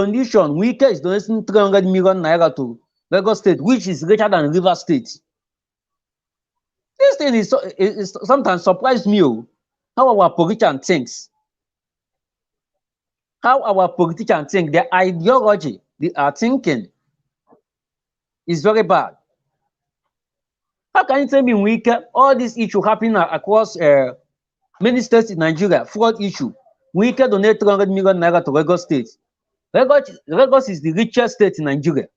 condition, Wike is donating 300 million naira to Lagos State, which is richer than River State. This thing is sometimes surprised me, how our politician thinks. How our politicians think, their ideology, they are thinking is very bad. How can you tell me Wike, all this issue happening across many states in Nigeria, fraud issue, Wike donate 300 million naira to Lagos State. Lagos is the richest state in Nigeria.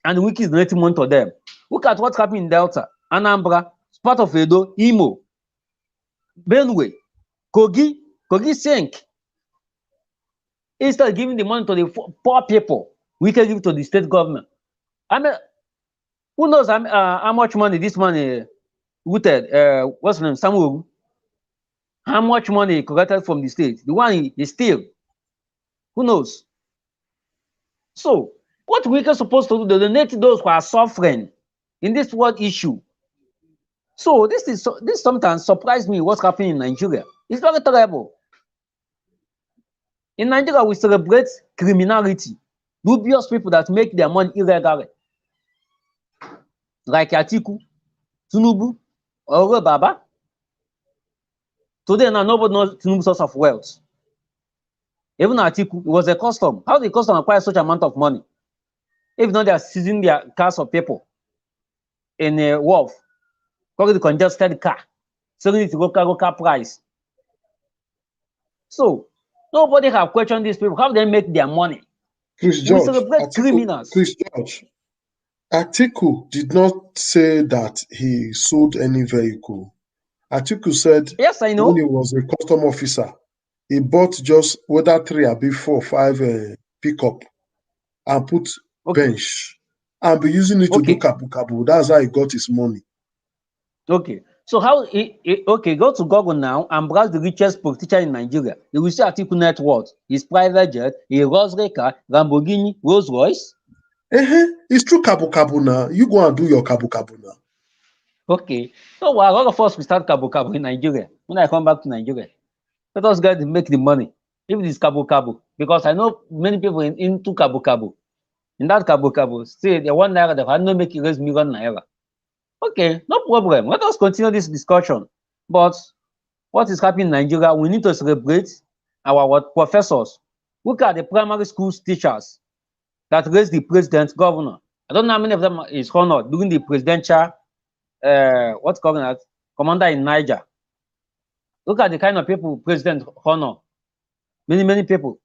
And Wike is donating money to them. Look at what happened in Delta, Anambra, part of Edo, Imo, Benue, Kogi sank. Instead of giving the money to the poor people, we can give it to the state government. I mean, who knows how much money this money looted? What's the name? Samuel. How much money he collected from the state? The one he steal. Who knows? So, what we are supposed to do? To donate to those who are suffering in this world issue. So this sometimes surprised me. What's happening in Nigeria? It's very terrible. In Nigeria, we celebrate criminality, dubious people that make their money illegally, like Atiku, Tinubu, or Baba. Today, now nobody knows Tinubu's source of wealth. Even Atiku, it was a custom. How did the custom acquire such amount of money? If not, they are seizing their cars of people in a wharf, calling the congested car, selling it to local price. So, nobody have questioned these people. How they make their money? Chris George, celebrate criminals. Chris George, Atiku did not say that he sold any vehicle. Atiku said, yes, I know. When he was a custom officer, he bought just whether 3 or 4 or 5 pickup and put bench and be using it to do kabu. That's how he got his money. Okay. So how go to Google now and browse the richest politician in Nigeria. You will see Atiku net worth, his private jet, a Rolls Royce car, Lamborghini, Rolls Royce. It's true kabu now. You go and do your kabu now. Okay. So a lot of us will start kabu in Nigeria. When I come back to Nigeria, let us get to make the money. If it is kabu, because I know many people into kabu. In that kabu, say the 1 naira, they can not make it raise million naira. Okay, no problem. Let us continue this discussion. But what is happening in Nigeria, we need to celebrate our professors. Look at the primary school teachers that raised the president, governor. I don't know how many of them is honored during the presidential, what's calling that, commander in Niger. Look at the kind of people president honor. Many people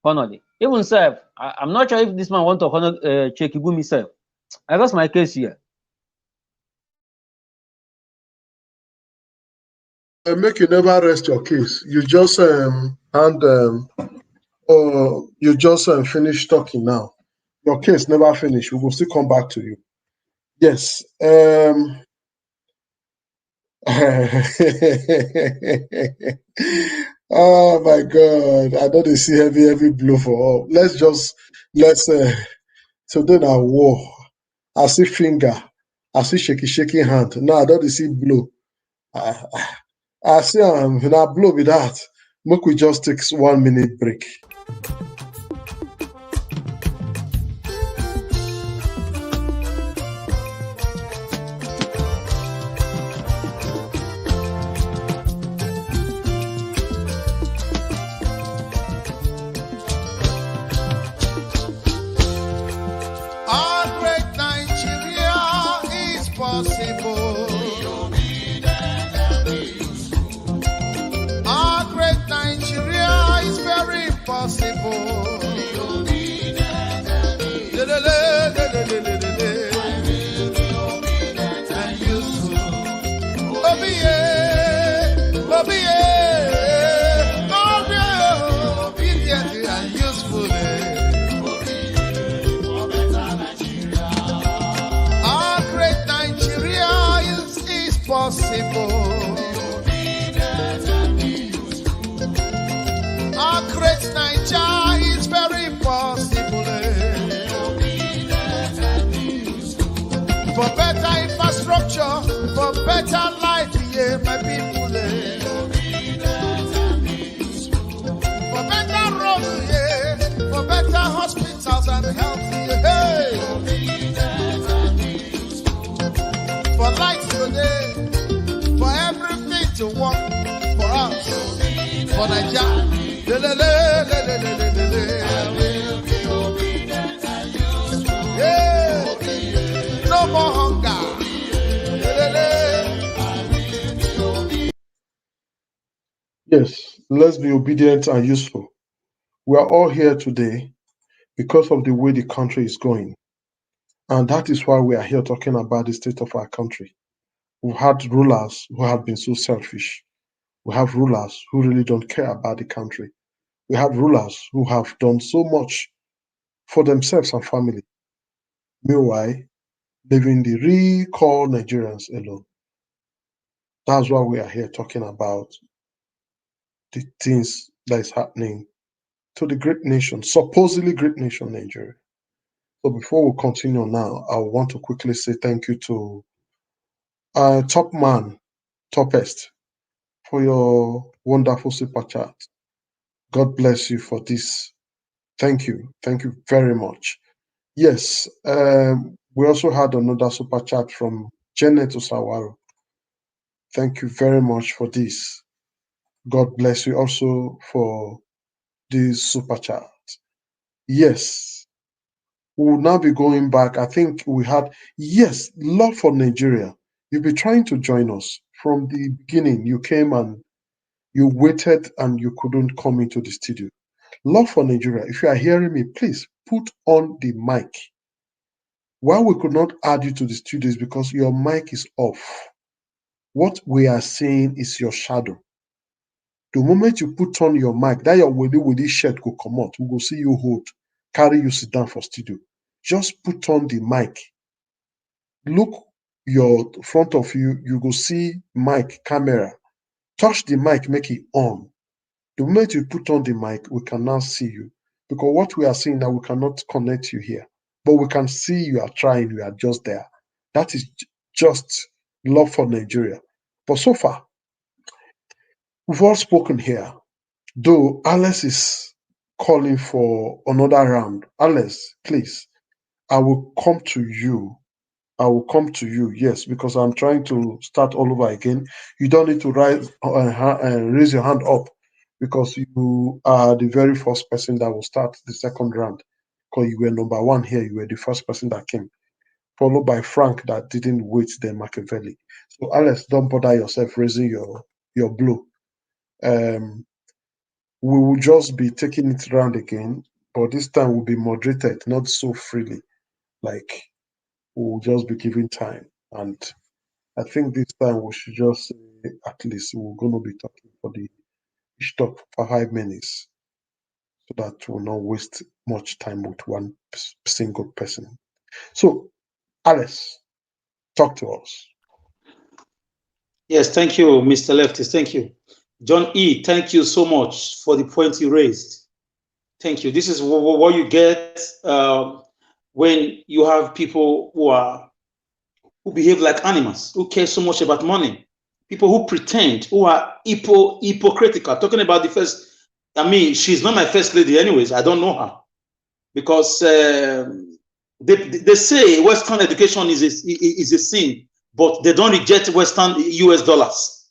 honored it. Even self, I'm not sure if this man want to honor Chekibumi self. I lost my case here. Make you never rest your case. You just finish talking now. Your case never finished. We will still come back to you. Yes. Oh my God! I don't see heavy blow for all. Let's today now war. I see finger, I see shaky hand. Now I don't see blow. I see now blow with that. Make we just take 1 minute break. For better infrastructure, for better life, yeah, my people. For better roads for Nigeria. No more hunger. Yes, let's be obedient and useful. We are all here today because of the way the country is going. And that is why we are here talking about the state of our country. We've had rulers who have been so selfish. We have rulers who really don't care about the country. We have rulers who have done so much for themselves and family. Meanwhile, leaving the real core Nigerians alone. That's why we are here talking about the things that is happening to the great nation, supposedly great nation, Nigeria. So before we continue now, I want to quickly say thank you to Top Man, Topest, for your wonderful super chat. God bless you for this. Thank you. Thank you very much. Yes, we also had another super chat from Janet Osawaro. Thank you very much for this. God bless you also for this super chat. Yes, we will now be going back. I think we had, yes, Love for Nigeria. You'll be trying to join us from the beginning. You came and you waited and you couldn't come into the studio. Love for Nigeria, if you are hearing me, please put on the mic. Why we could not add you to the studio is because your mic is off. What we are saying is your shadow. The moment you put on your mic, that your willy shirt will come out. We will see you hold, carry you sit down for studio. Just put on the mic. Look your front of you, you will see mic, camera. Touch the mic, make it on. The moment you put on the mic, we can now see you. Because what we are seeing now, we cannot connect you here. But we can see you are trying, you are just there. That is just love for Nigeria. But so far, we've all spoken here. Though Alice is calling for another round. Alice, please, I will come to you. I will come to you, yes, because I'm trying to start all over again. You don't need to raise your hand up because you are the very first person that will start the second round. Because you were number one here, you were the first person that came, followed by Frank that didn't wait then Machiavelli. So Alex, don't bother yourself raising your blow. We will just be taking it round again, but this time will be moderated, not so freely. Like we'll just be giving time. And I think this time we should just say at least we're going to be talking for each talk for 5 minutes so that we'll not waste much time with one single person. So, Alice, talk to us. Yes, thank you, Mr. Leftist. Thank you. John E., thank you so much for the point you raised. Thank you. This is what you get when you have people who behave like animals, who care so much about money, people who pretend, who are hypocritical. Talking about the first, I mean, she's not my first lady anyways. I don't know her because they say Western education is a sin, but they don't reject Western US dollars.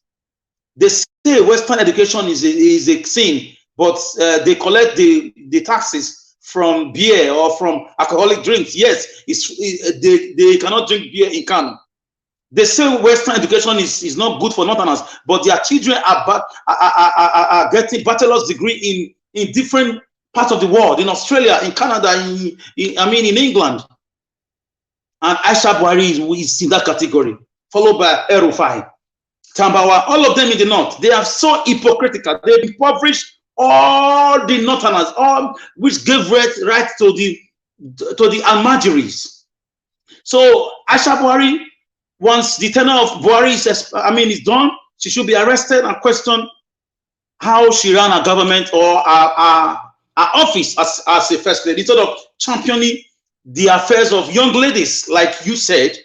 They say Western education is a sin, but they collect the taxes from beer or from alcoholic drinks. Yes, they cannot drink beer in Kano. They say Western education is not good for Northerners, but their children are getting bachelor's degree in different parts of the world, in Australia, in Canada, in England. And Aisha Buhari is in that category, followed by N5M. Tambawa, all of them in the north, they are so hypocritical. They impoverished all the northerners, all which gave right to the Almajiris. So Aisha Buhari, once the tenure of Buhari is done, she should be arrested and questioned how she ran her government or her office as a first lady, instead of championing the affairs of young ladies, like you said,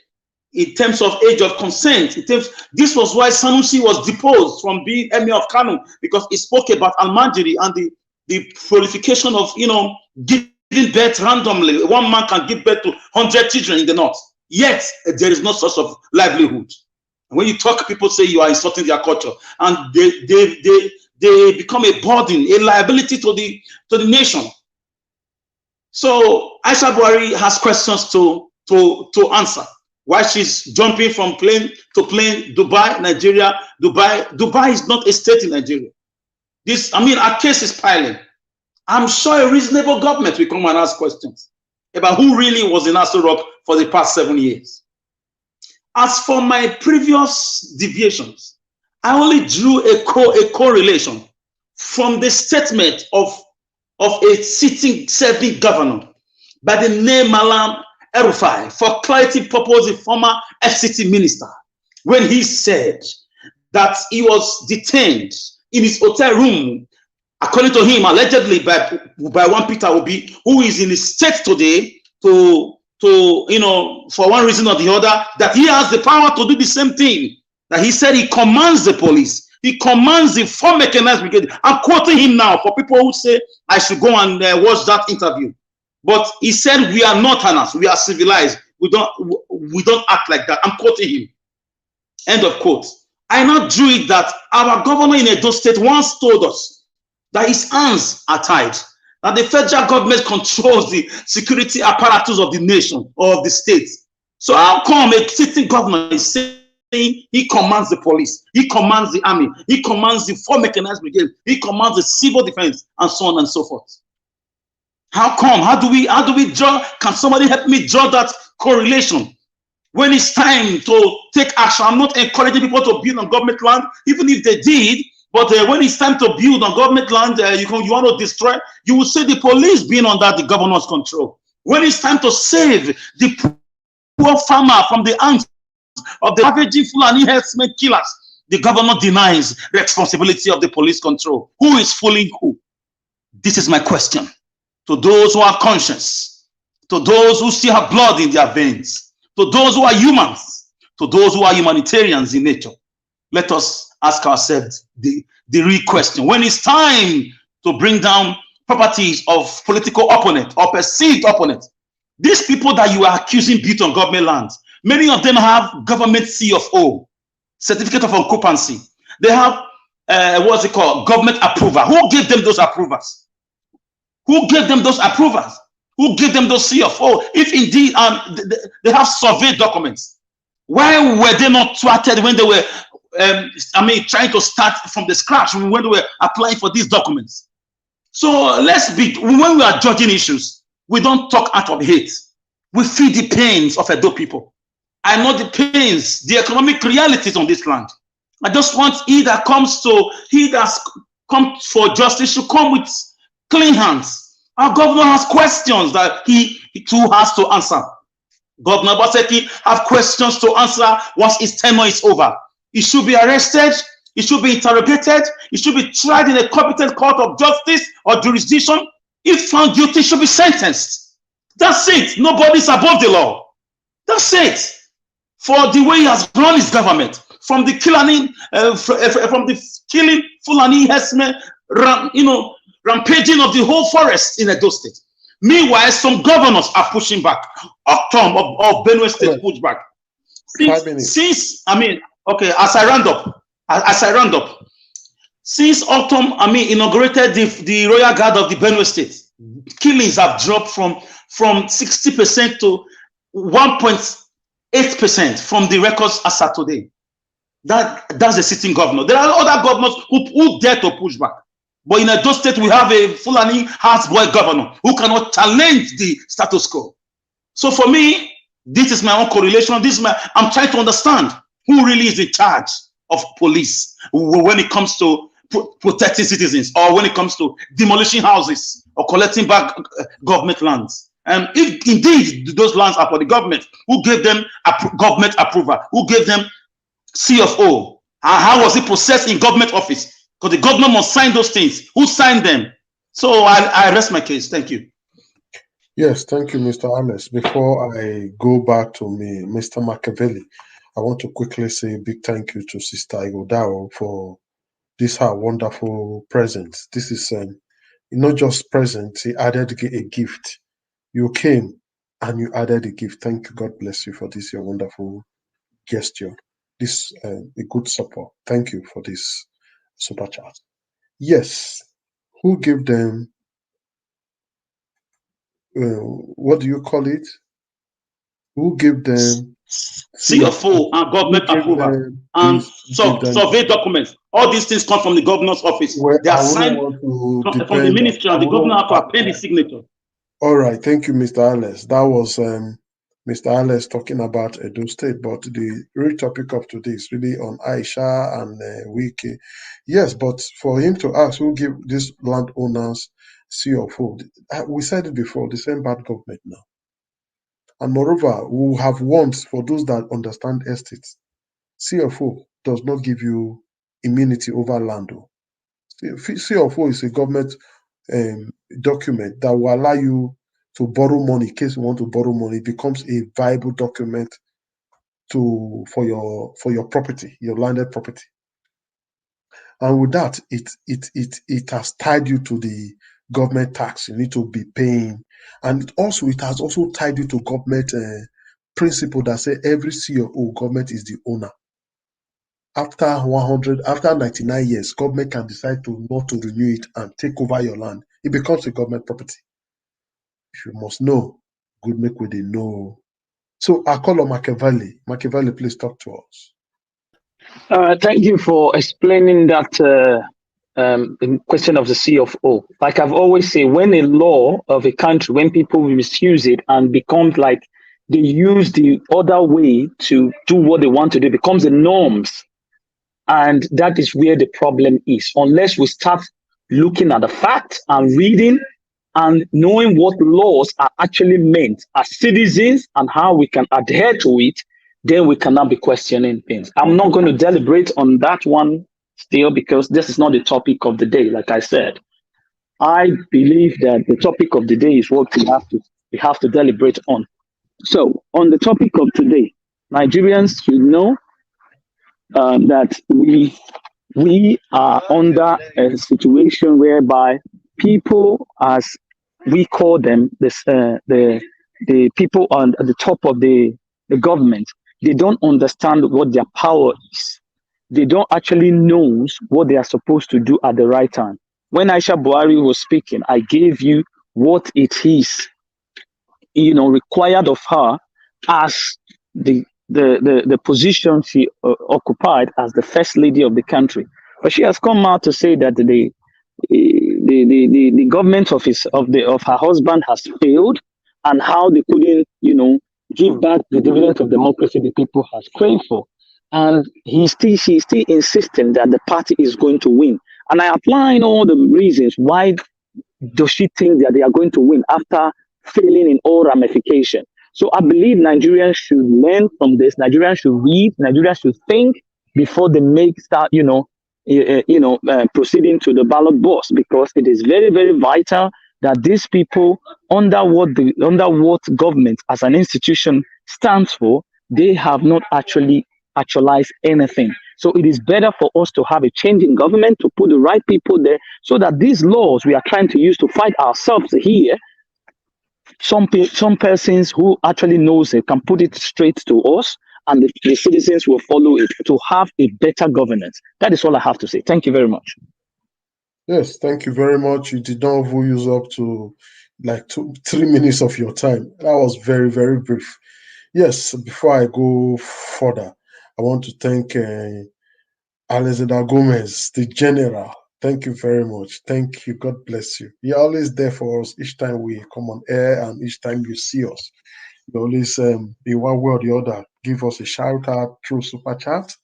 in terms of age of consent. This was why Sanusi was deposed from being Emir of Kano, because he spoke about Almajiri and the proliferation of, giving birth randomly. One man can give birth to 100 children in the north. Yet, there is no source of livelihood. And when you talk, people say you are insulting their culture. And they they become a burden, a liability to the nation. So Aisha Buhari has questions to answer. Why she's jumping from plane to plane, Dubai, Nigeria, Dubai is not a state in Nigeria. Our case is piling. I'm sure a reasonable government will come and ask questions about who really was in Aso Rock for the past 7 years. As for my previous deviations, I only drew a correlation from the statement of a serving governor by the name Malam El-Rufai, for clarity purpose, the former FCT minister, when he said that he was detained in his hotel room, according to him, allegedly by one Peter Obi, who is in his state today to for one reason or the other, that he has the power to do the same thing. That he said he commands the police, he commands the four mechanized brigade. I'm quoting him now for people who say I should go and watch that interview. But he said we are not harnessed, we are civilized. We don't act like that. I'm quoting him. End of quote. I now drew it that our governor in Edo State once told us that his hands are tied, that the federal government controls the security apparatus of the nation or of the state. So how come a sitting governor is saying he commands the police, he commands the army, he commands the four mechanized brigade, he commands the civil defense, and so on and so forth? How come? How do we draw? Can somebody help me draw that correlation? When it's time to take action, I'm not encouraging people to build on government land, even if they did. But when it's time to build on government land, you want to destroy, you will say the police being under the governor's control. When it's time to save the poor farmer from the hands of the ravaging Fulani herdsmen killers, the governor denies responsibility of the police control. Who is fooling who? This is my question. To those who have conscience, to those who still have blood in their veins, to those who are humans, to those who are humanitarians in nature, let us ask ourselves the real question. When it's time to bring down properties of political opponent or perceived opponent, these people that you are accusing built on government land, many of them have government CFO, certificate of occupancy. They have what's it called? Government approval. Who gave them those approvals? Who gave them those approvals? Who gave them those CFO? If indeed they have survey documents, why were they not thwarted when they were trying to start from the scratch when they were applying for these documents? So when we are judging issues, we don't talk out of hate. We feel the pains of Edo people. I know the pains, the economic realities on this land. I just want he that's come for justice should come with clean hands. Our governor has questions that he too has to answer. Governor Baseki have questions to answer once his tenure is over. He should be arrested, he should be interrogated, he should be tried in a competent court of justice or jurisdiction. If found guilty, he should be sentenced. That's it. Nobody's above the law. That's it. For the way he has run his government, from the killing Fulani herdsmen, rampaging of the whole forest in Edo State. Meanwhile, some governors are pushing back. Octom of Benue State pushed back. As I round up, since Octom, inaugurated the Royal Guard of the Benue State, killings have dropped from 60% to 1.8% from the records as of today. That's the sitting governor. There are other governors who dare to push back. But in Edo State, we have a Fulani houseboy governor who cannot challenge the status quo. So for me, this is my own correlation. I'm trying to understand who really is in charge of police when it comes to protecting citizens, or when it comes to demolishing houses or collecting back government lands. And if indeed those lands are for the government, who gave them government approval? Who gave them CFO? How was it processed in government office? Because the government must sign those things. Who signed them? So I rest my case. Thank you. Yes, thank you, Mr. Ames. Before I go back to me, Mr. Machiavelli, I want to quickly say a big thank you to Sister Igodao for this her wonderful present. This is not just present, he added a gift. You came and you added a gift. Thank you. God bless you for this, your wonderful gesture. This a good support. Thank you for this super chat. Yes. Who gave them, what do you call it? Who gave them CFO and Who government gave approval them and this? Who gave them survey documents. All these things come from the governor's office. Well, They are I wouldn't signed want to from the depend. ministry, I and the governor wouldn't. have to append his signature. All right, thank you, Mr. Alex. That was Mr. Alex talking about Edo State, but the real topic of today is really on Aisha and Wiki. Yes, but for him to ask who give these landowners CFO, we said it before, the same bad government now. And moreover, we have warned for those that understand estates. CFO does not give you immunity over land. CFO is a government document that will allow you to borrow money in case you want to borrow money. It becomes a viable document for your property, your landed property. And with that, it has tied you to the government tax you need to be paying, and it has also tied you to government principle that say every CFO government is the owner. After 99 years, government can decide to not to renew it and take over your land. It becomes a government property. If you must know, good make we dey know. So I call on Machiavelli. Machiavelli, please talk to us. Thank you for explaining that question of the CFO. Like I've always said, when a law of a country, when people misuse it and becomes like they use the other way to do what they want to do, it becomes the norms. And that is where the problem is. Unless we start looking at the facts and reading and knowing what laws are actually meant as citizens and how we can adhere to it, then we cannot be questioning things. I'm not going to deliberate on that one still because this is not the topic of the day, like I said. I believe that the topic of the day is what we have to deliberate on. So on the topic of today, Nigerians should know that we are under a situation whereby people, as we call them, the people on at the top of the government, they don't understand what their power is. They don't actually know what they are supposed to do at the right time. When Aisha Buhari was speaking, I gave you what it is, required of her as the position she occupied as the first lady of the country. But she has come out to say that the government of her husband has failed, and how they couldn't, give back the dividend of democracy the people has craved for. And she's still insisting that the party is going to win. And I outline all the reasons why does she think that they are going to win after failing in all ramifications. So I believe Nigerians should learn from this. Nigerians should read. Nigerians should think before they start proceeding to the ballot box, because it is very, very vital that these people, under what government as an institution stands for, they have not actualized anything. So it is better for us to have a change in government, to put the right people there, so that these laws we are trying to use to fight ourselves here, some persons who actually knows it can put it straight to us, and the citizens will follow it to have a better governance. That is all I have to say. Thank you very much. Yes, thank you very much. You did not use up to like 3 minutes of your time. That was very, very brief. Yes, before I go further, I want to thank Alexander Gomez, the general. Thank you very much. Thank you. God bless you. You're always there for us each time we come on air and each time you see us. You always, in one way or the other, give us a shout out through Super Chat.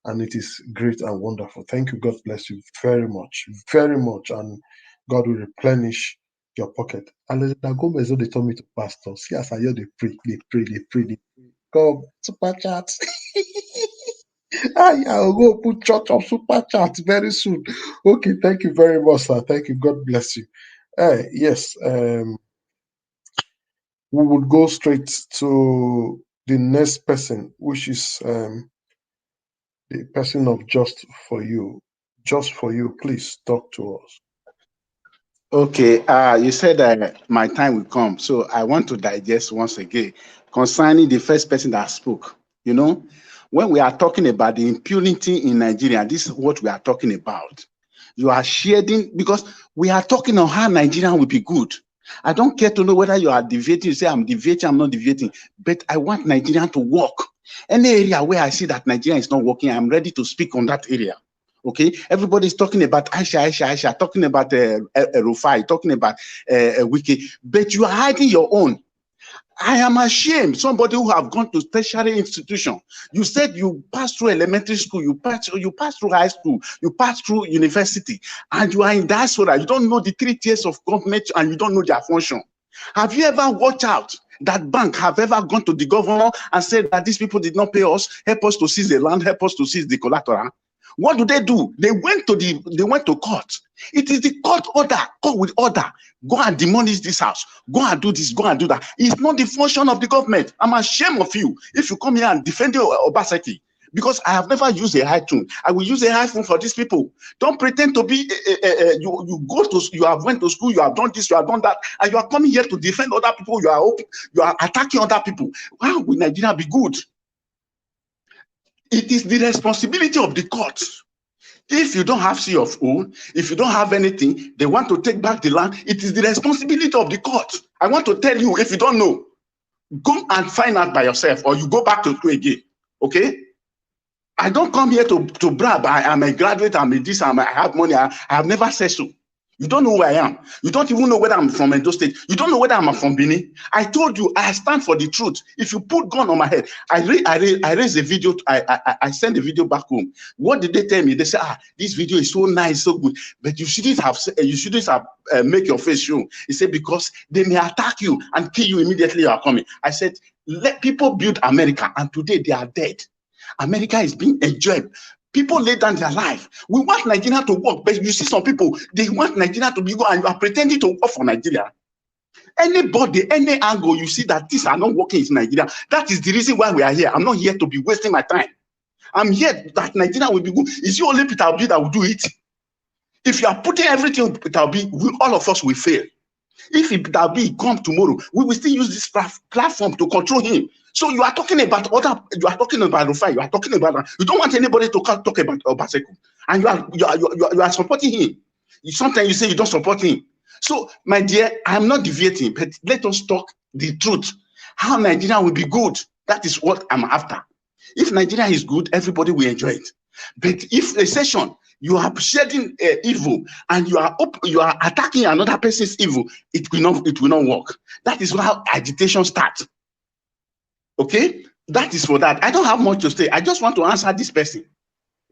And it is great and wonderful. Thank you. God bless you very much. Very much. And God will replenish your pocket. Alexander Gomez, they told me to pastor. See, as I hear they pray. God, Super Chat. I'll go put church of Super Chat very soon. Okay, thank you very much, sir. Thank you. God bless you. Yes, we would go straight to the next person, which is the person of Just For You. Just For You, please talk to us. Okay, you said my time will come, so I want to digest once again concerning the first person that spoke. When we are talking about the impunity in Nigeria, this is what we are talking about. You are shading, because we are talking on how Nigeria will be good. I don't care to know whether you are deviating. You say I'm deviating, I'm not deviating, but I want Nigeria to work. Any area where I see that Nigeria is not working, I'm ready to speak on that area. Okay, everybody is talking about Aisha, talking about Rufai, talking about Wiki, but you are hiding your own. I am ashamed. Somebody who have gone to tertiary institution. You said you passed through elementary school, you passed through high school, you passed through university, and you are in diaspora. You don't know the 3 tiers of government, and you don't know their function. Have you ever watched out that bank have ever gone to the governor and said that these people did not pay us, help us to seize the land, help us to seize the collateral? What do? They went to court. It is the court order, court with order. Go and demolish this house. Go and do this, go and do that. It's not the function of the government. I'm ashamed of you if you come here and defend Obaseki, because I have never used a high tune. I will use a high tune for these people. Don't pretend to be you have went to school, you have done this, you have done that, and you are coming here to defend other people. You are attacking other people. How will Nigeria be good? It is the responsibility of the court. If you don't have C of O, if you don't have anything, they want to take back the land, it is the responsibility of the court. I want to tell you, if you don't know, go and find out by yourself, or you go back to school again, okay? I don't come here to brag. I am a graduate, I'm a this, I have money. I have never said so. You don't know who I am. You don't even know whether I'm from Edo State. You don't know whether I'm from Benin. I told you, I stand for the truth. If you put gun on my head, I raised a video. I sent a video back home. What did they tell me? They said, this video is so nice, so good, but you shouldn't have make your face show. He said, because they may attack you and kill you immediately you are coming. I said, let people build America, and today they are dead. America is being enjoyed. People lay down their life. We want Nigeria to work, but you see some people, they want Nigeria to be good, and you are pretending to work for Nigeria. Anybody, any angle, you see that things are not working in Nigeria. That is the reason why we are here. I'm not here to be wasting my time. I'm here that Nigeria will be good. Is it only Peter Obi that will do it? If you are putting everything on Peter Obi, all of us will fail. If Peter Obi come tomorrow, we will still use this platform to control him. So you are talking about you are talking about Rufai, you are talking about, you don't want anybody to talk about Obaseki, and you are supporting him. Sometimes you say you don't support him. So my dear, I'm not deviating, but let us talk the truth. How Nigeria will be good, that is what I'm after. If Nigeria is good, everybody will enjoy it. But if a session, you are shedding evil, and you are attacking another person's evil, it will not work. That is how agitation starts. Okay, that is for that. I don't have much to say. I just want to answer this person,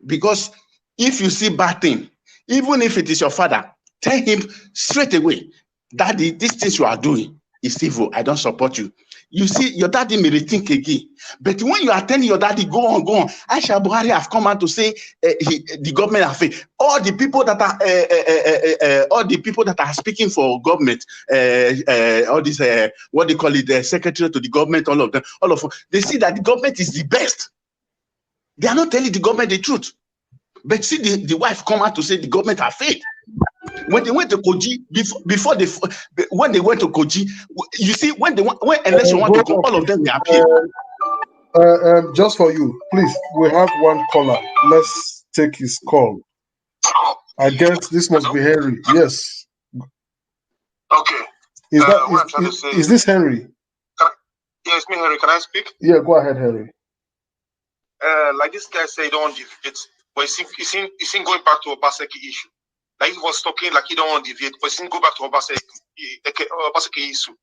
because if you see bad thing, even if it is your father, tell him straight away, Daddy, these things you are doing is evil. I don't support you. You see, your daddy may rethink again. But when you are telling your daddy, go on, Aisha Buhari have come out to say the government have failed. All the people that are speaking for government, all this, what they call it, secretary to the government, all of them, they see that the government is the best. They are not telling the government the truth. But see the wife come out to say the government have failed. When they went to Koji, when they went to Koji, you see, when election want to come, all of them will appear. Just for you, please, we have one caller. Let's take his call. I guess this must be Henry. Yes. Okay. Is this Henry? Yes, me, Henry. Can I speak? Yeah, go ahead, Henry. Like this guy said, he don't want to deviate, but he seen going back to Obaseki issue. Like he was talking like he don't want to deviate, but he seen go back to Obaseki issue.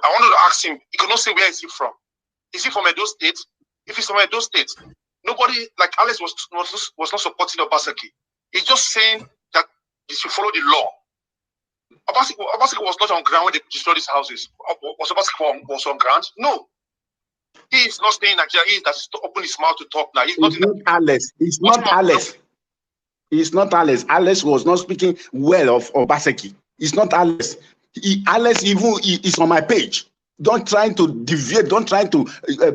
I wanted to ask him. He could not say where is he from. Is he from Edo State? If he's from Edo State, nobody like Alex was not supporting Obaseki. He's just saying that he should follow the law. Obaseki was not on ground when they destroyed these houses. Was Obaseki on ground? No. He is not staying in Nigeria. He is that to open his mouth to talk now. He's not Alex. It's not Alex. It's not Alex. Alex was not speaking well of Obaseki. It's not Alex. Alex even is on my page. Don't try to deviate. Don't try to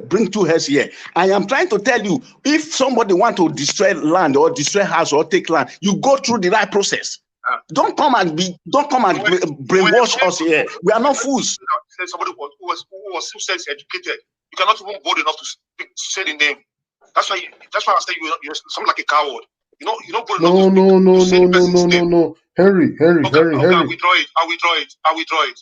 bring two heads here. I am trying to tell you, if somebody want to destroy land or destroy house or take land, you go through the right process. Don't come and brainwash us here. We are not fools. Somebody who says educated. You cannot even bold enough to say the name. That's why I say you're something like a coward. You know bold No, enough no, no, to say no, the no, person's no, no, name. no. Henry, Okay, Henry. I'll withdraw it. I'll withdraw it.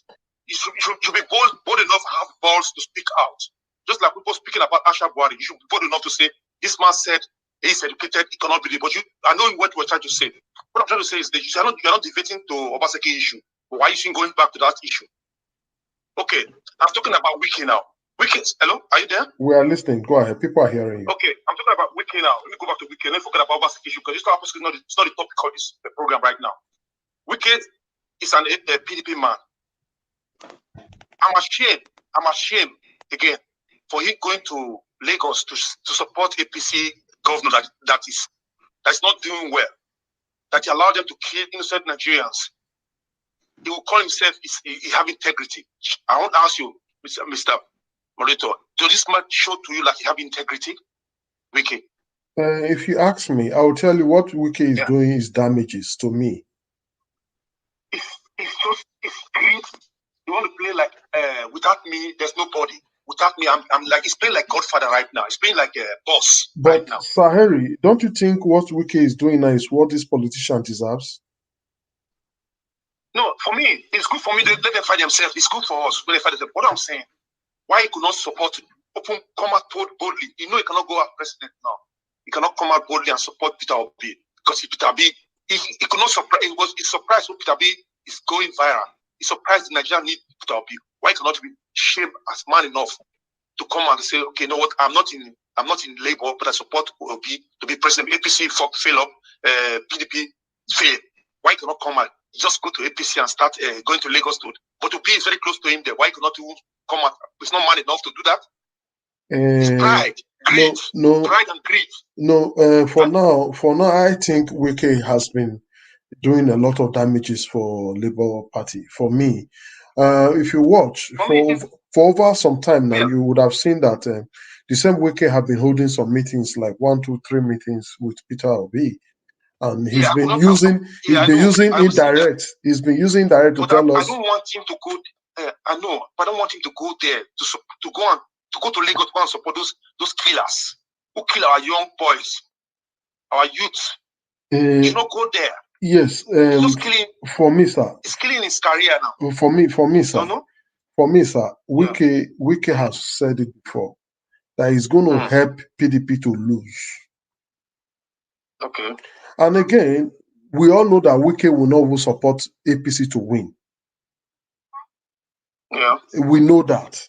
You should be bold enough and have balls to speak out. Just like people speaking about Aisha Buhari, you should be bold enough to say, this man said he's educated, he cannot believe. But I know what you were trying to say. What I'm trying to say is that you're not debating to Obaseki issue. But why are you going back to that issue? Okay, I'm talking about Wiki now. Wiki, hello, are you there? We are listening. Go ahead. People are hearing you. Okay, I'm talking about Wiki now. Let me go back to Wiki. Let me forget about Obaseki issue because it's not the topic of this program right now. Wiki is a PDP man. I'm ashamed again for him going to Lagos to support APC governor that's not doing well, that he allowed them to kill innocent Nigerians. He will call himself he have integrity. I want to ask you, Mr. Morito, does this man show to you like he have integrity? Wiki. If you ask me, I will tell you what Wiki is doing is damages to me. It's greed. You want to play like without me, there's nobody. Without me, I'm like he's playing like Godfather right now. He's playing like a boss right now. But Sir Harry, don't you think what Wiki is doing now is what this politician deserves? No, for me, it's good for me. Let them fight themselves. It's good for us when they fight themselves. What I'm saying, why he could not support come out boldly? You know, he cannot go out president now. He cannot come out boldly and support Peter Obi because Peter Obi, he could not surprise. He's surprised when Peter Obi is going viral. He's surprised the Nigerian need Peter Obi. Why cannot be shamed as man enough to come and say, okay, you know what? I'm not in Labour, but I support Obi to be president. APC fail up, PDP fail. Why cannot come out? Just go to APC and start going to Lagos to. But Obi is very close to him there. Why cannot you come out? He's not man enough to do that. It's pride, greed, pride and greed. No, for now, I think Wike has been doing a lot of damages for Labour Party. For me, if you watch for over some time now, you would have seen that the same Wike have been holding some meetings, like 1, 2, 3 meetings with Peter Obi. And he's been using indirect. He's been using indirect to tell us. I don't want him to go. I know, but I don't want him to go there to go to Lagos to go and support those killers who kill our young boys, our youth. He should not go there. Yes. Just killing. For me, sir. He's killing his career now. For me, sir. No? For me, sir. Wike has said it before that he's going to help PDP to lose. Okay. And again, we all know that Wike will not support APC to win. Yeah. We know that.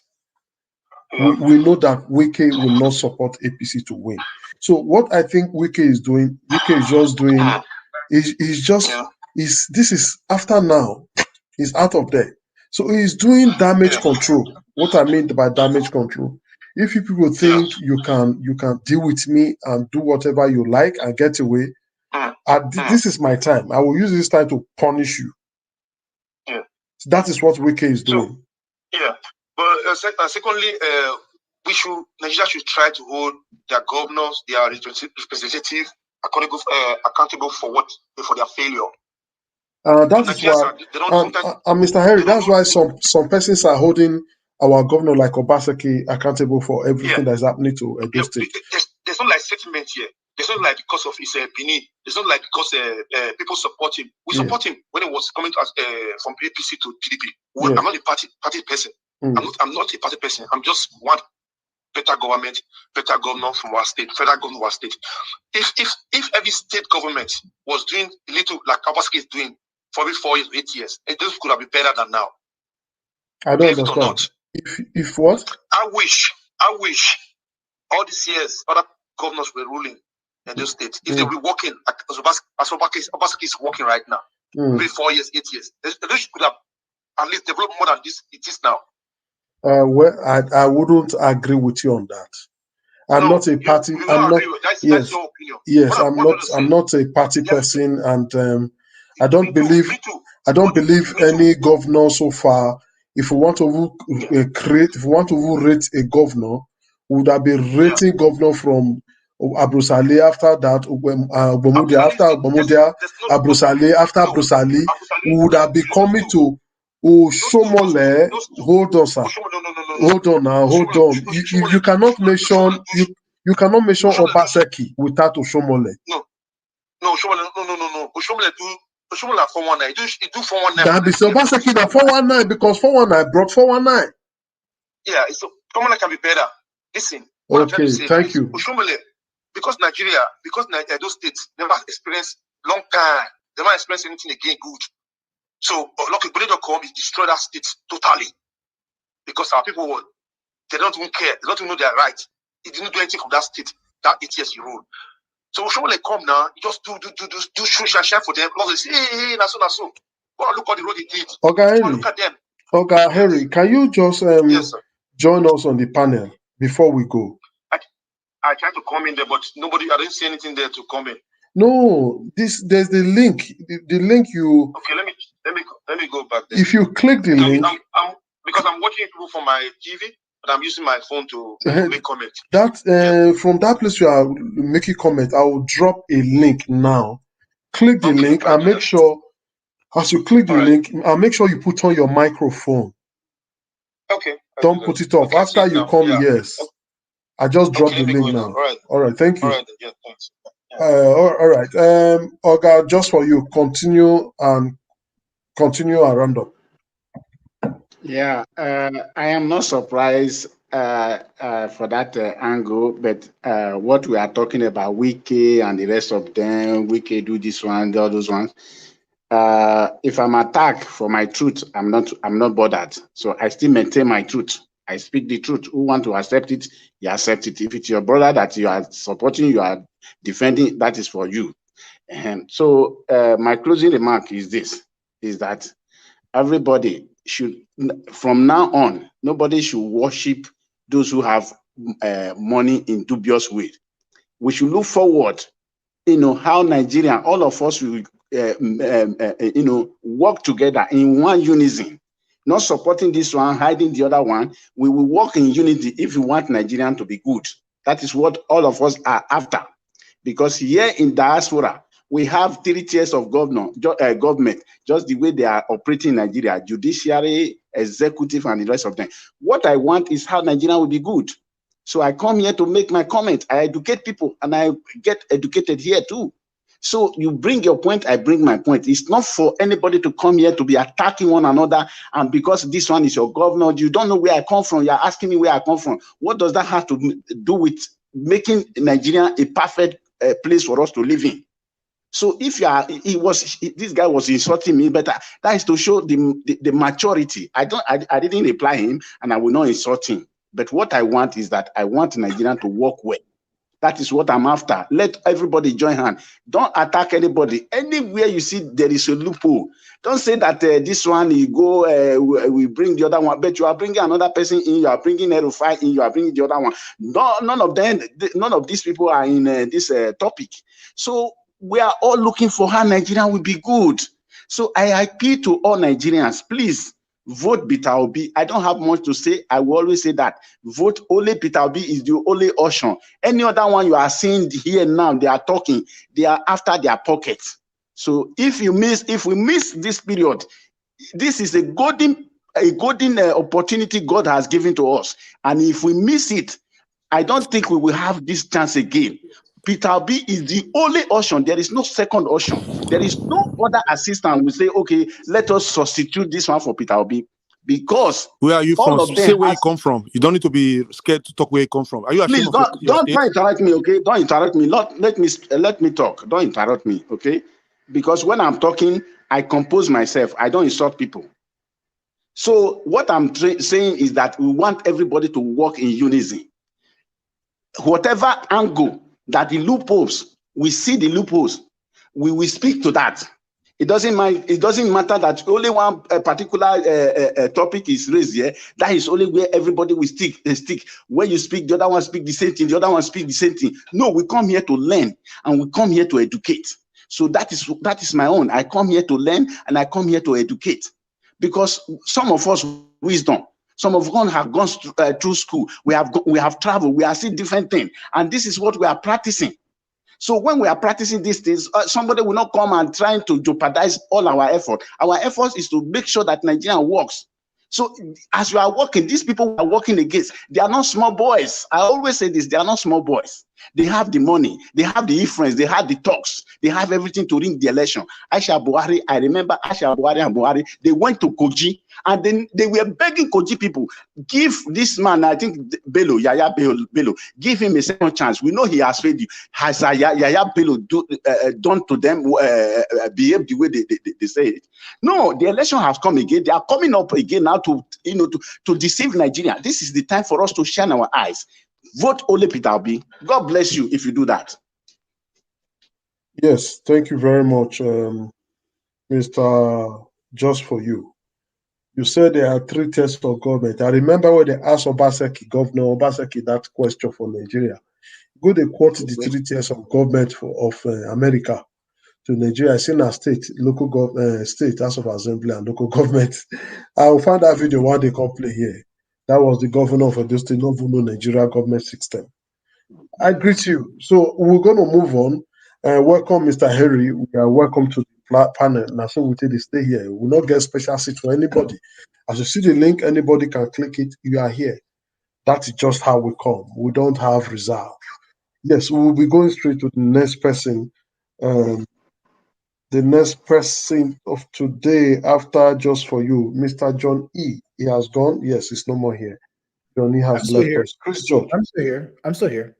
Yeah. We know that Wike will not support APC to win. So what I think Wike is doing, Wike is just doing, this is after now, he's out of there. So he's doing damage control. What I mean by damage control, if you people think you can deal with me and do whatever you like and get away, this is my time. I will use this time to punish you. Yeah. So that is what Wike is doing. But secondly, Nigeria should try to hold their governors, their representatives accountable for their failure. That is why, Mr. Henry, that's why some persons are holding our governor like Obaseki accountable for everything that's happening to Edo State. There's not like settlement here. There's not like because of his Benin. There's not like because people support him. We support him when he was coming from APC to PDP. I'm not a party person. I'm not a party person. I'm just one better government, better governor from our state, federal governor of our state. If every state government was doing a little like Obaseki is doing for every 4 years, 8 years, it could have been better than now. I don't understand. If what? I wish all these years other governors were ruling in those states. If they were working as Obaseki is working right now, every 4 years, 8 years, they could have at least developed more than this it is now. Well, I wouldn't agree with you on that. I'm not a party. That's your opinion. Yes, I'm not a party person, and I don't believe any governor so far. If we want to rate a governor, would have been rating governor from Abrusali after that, after Abrusali, after Abrusali, would have been coming to Shomole. Hold on, sir. Hold on now. Hold on. You cannot mention Obaseki without Oshomole. No. No. Oshomole do 419. He do 419. That be so Obaseki that 419 because 419 brought 419. Yeah, so 419 can be better. Listen, what I'm trying Okay, to say thank is you. Oshomole, because those states never experienced long time, they never experienced anything again good. So Lucky.com is destroy that state totally. Because our people, they don't even care. They don't even know their right. He didn't do anything from that state, that 8 years he ruled. So Oshomole come now, he just do shine for them. They say, hey, na so. Go and look at the road he did. Okay, Go and Henry. look at them. Okay, Henry, can you just Yes, sir. join us on the panel before we go? I tried to come in there, but nobody, I didn't see anything there to come in. No, there's the link. The link you. Okay, let me go back there. If you click the link, because I'm watching people from my TV, but I'm using my phone to make comments. From that place you are making comment, I will drop a link now. Click the link and make sure, as you click the link, and make sure you put on your microphone. Okay. Don't put it off. Okay, After you come, yes. I just dropped the link now. All right, thank you. All right, yeah, thanks. All right. Oga, just for you, continue our roundup. Yeah, I am not surprised for that angle, but what we are talking about, Wiki and the rest of them, Wiki do this one, all those ones. If I'm attacked for my truth, I'm not bothered. So I still maintain my truth. I speak the truth. Who want to accept it, you accept it. If it's your brother that you are supporting, you are defending, that is for you. So my closing remark is this, is that everybody should, from now on, nobody should worship those who have money in dubious ways. We should look forward, how Nigeria, all of us will, work together in one unison, not supporting this one, hiding the other one. We will work in unity if we want Nigerian to be good. That is what all of us are after. Because here in diaspora, we have 3 tiers of government, just the way they are operating in Nigeria, judiciary, executive, and the rest of them. What I want is how Nigeria will be good. So I come here to make my comment. I educate people, and I get educated here too. So you bring your point, I bring my point. It's not for anybody to come here to be attacking one another, and because this one is your governor, you don't know where I come from, you're asking me where I come from. What does that have to do with making Nigeria a perfect place for us to live in? So if this guy was insulting me, but that is to show the maturity. I didn't reply him, and I will not insult him. But what I want is that I want Nigeria to work well. That is what I'm after. Let everybody join hand. Don't attack anybody. Anywhere you see there is a loophole, don't say that this one you go, we bring the other one, but you are bringing another person in, you are bringing N5M in, you are bringing the other one. None of these people are in this topic. So we are all looking for how Nigeria will be good. So I appeal to all Nigerians, please, vote Peter Obi. I don't have much to say. I will always say that. Vote only Peter Obi is the only option. Any other one you are seeing here now, they are talking, they are after their pockets. So if we miss this period, this is a golden opportunity God has given to us. And if we miss it, I don't think we will have this chance again. Peter Obi is the only option. There is no second option. There is no other assistant will say, okay, let us substitute this one for Peter Obi. Because where are you from? Say where you come from. You don't need to be scared to talk where you come from. Are you ashamed of your state? Don't interrupt me, okay? Don't interrupt me. Let me talk. Don't interrupt me, okay? Because when I'm talking, I compose myself. I don't insult people. So what I'm saying is that we want everybody to work in unison. Whatever angle that the loopholes, we see the loopholes, we will speak to that. It doesn't matter that only one particular topic is raised here. That is only where everybody will stick. When you speak, the other one speak the same thing, the other one speak the same thing. No, we come here to learn and we come here to educate. So that is my own. I come here to learn and I come here to educate. Because some of us wisdom, some of us have gone through school. We have traveled. We are seeing different things, and this is what we are practicing. So when we are practicing these things, somebody will not come and trying to jeopardize all our effort. Our effort is to make sure that Nigeria works. So as you are working, these people are working against. They are not small boys. I always say this: they are not small boys. They have the money, they have the influence, they have the talks, they have everything to ring the election. Aisha Buhari, I remember Aisha Buhari and Buhari, they went to Koji and then they were begging Koji people, give this man, I think Bello, Yaya Bello, give him a second chance. We know he has failed you. Has Yaya Bello done to them, behave the way they say it? No, the election has come again. They are coming up again now to deceive Nigeria. This is the time for us to shine our eyes. Vote Ole Peter Obi. God bless you if you do that. Yes, thank you very much, Mr. Just for You. You said there are 3 tiers of government. I remember when they asked Obaseki, Governor Obaseki, that question for Nigeria. Go they quote the 3 tiers of government of America to Nigeria. I seen a state, local government, state, House of Assembly, and local government. I will find that video one day come play here. That was the governor of the state, no Nigeria government system. I greet you. So we're going to move on. Welcome, Mr. Harry. We are welcome to the panel. Now, so we take stay here. We will not get special seat for anybody. As you see the link, anybody can click it. You are here. That is just how we come. We don't have reserve. Yes, we will be going straight to the next person. The next person of today, after Just for You, Mr. John E. He has gone. Yes, he's no more here. John E. has left us. Chris George. I'm still here. I'm still here.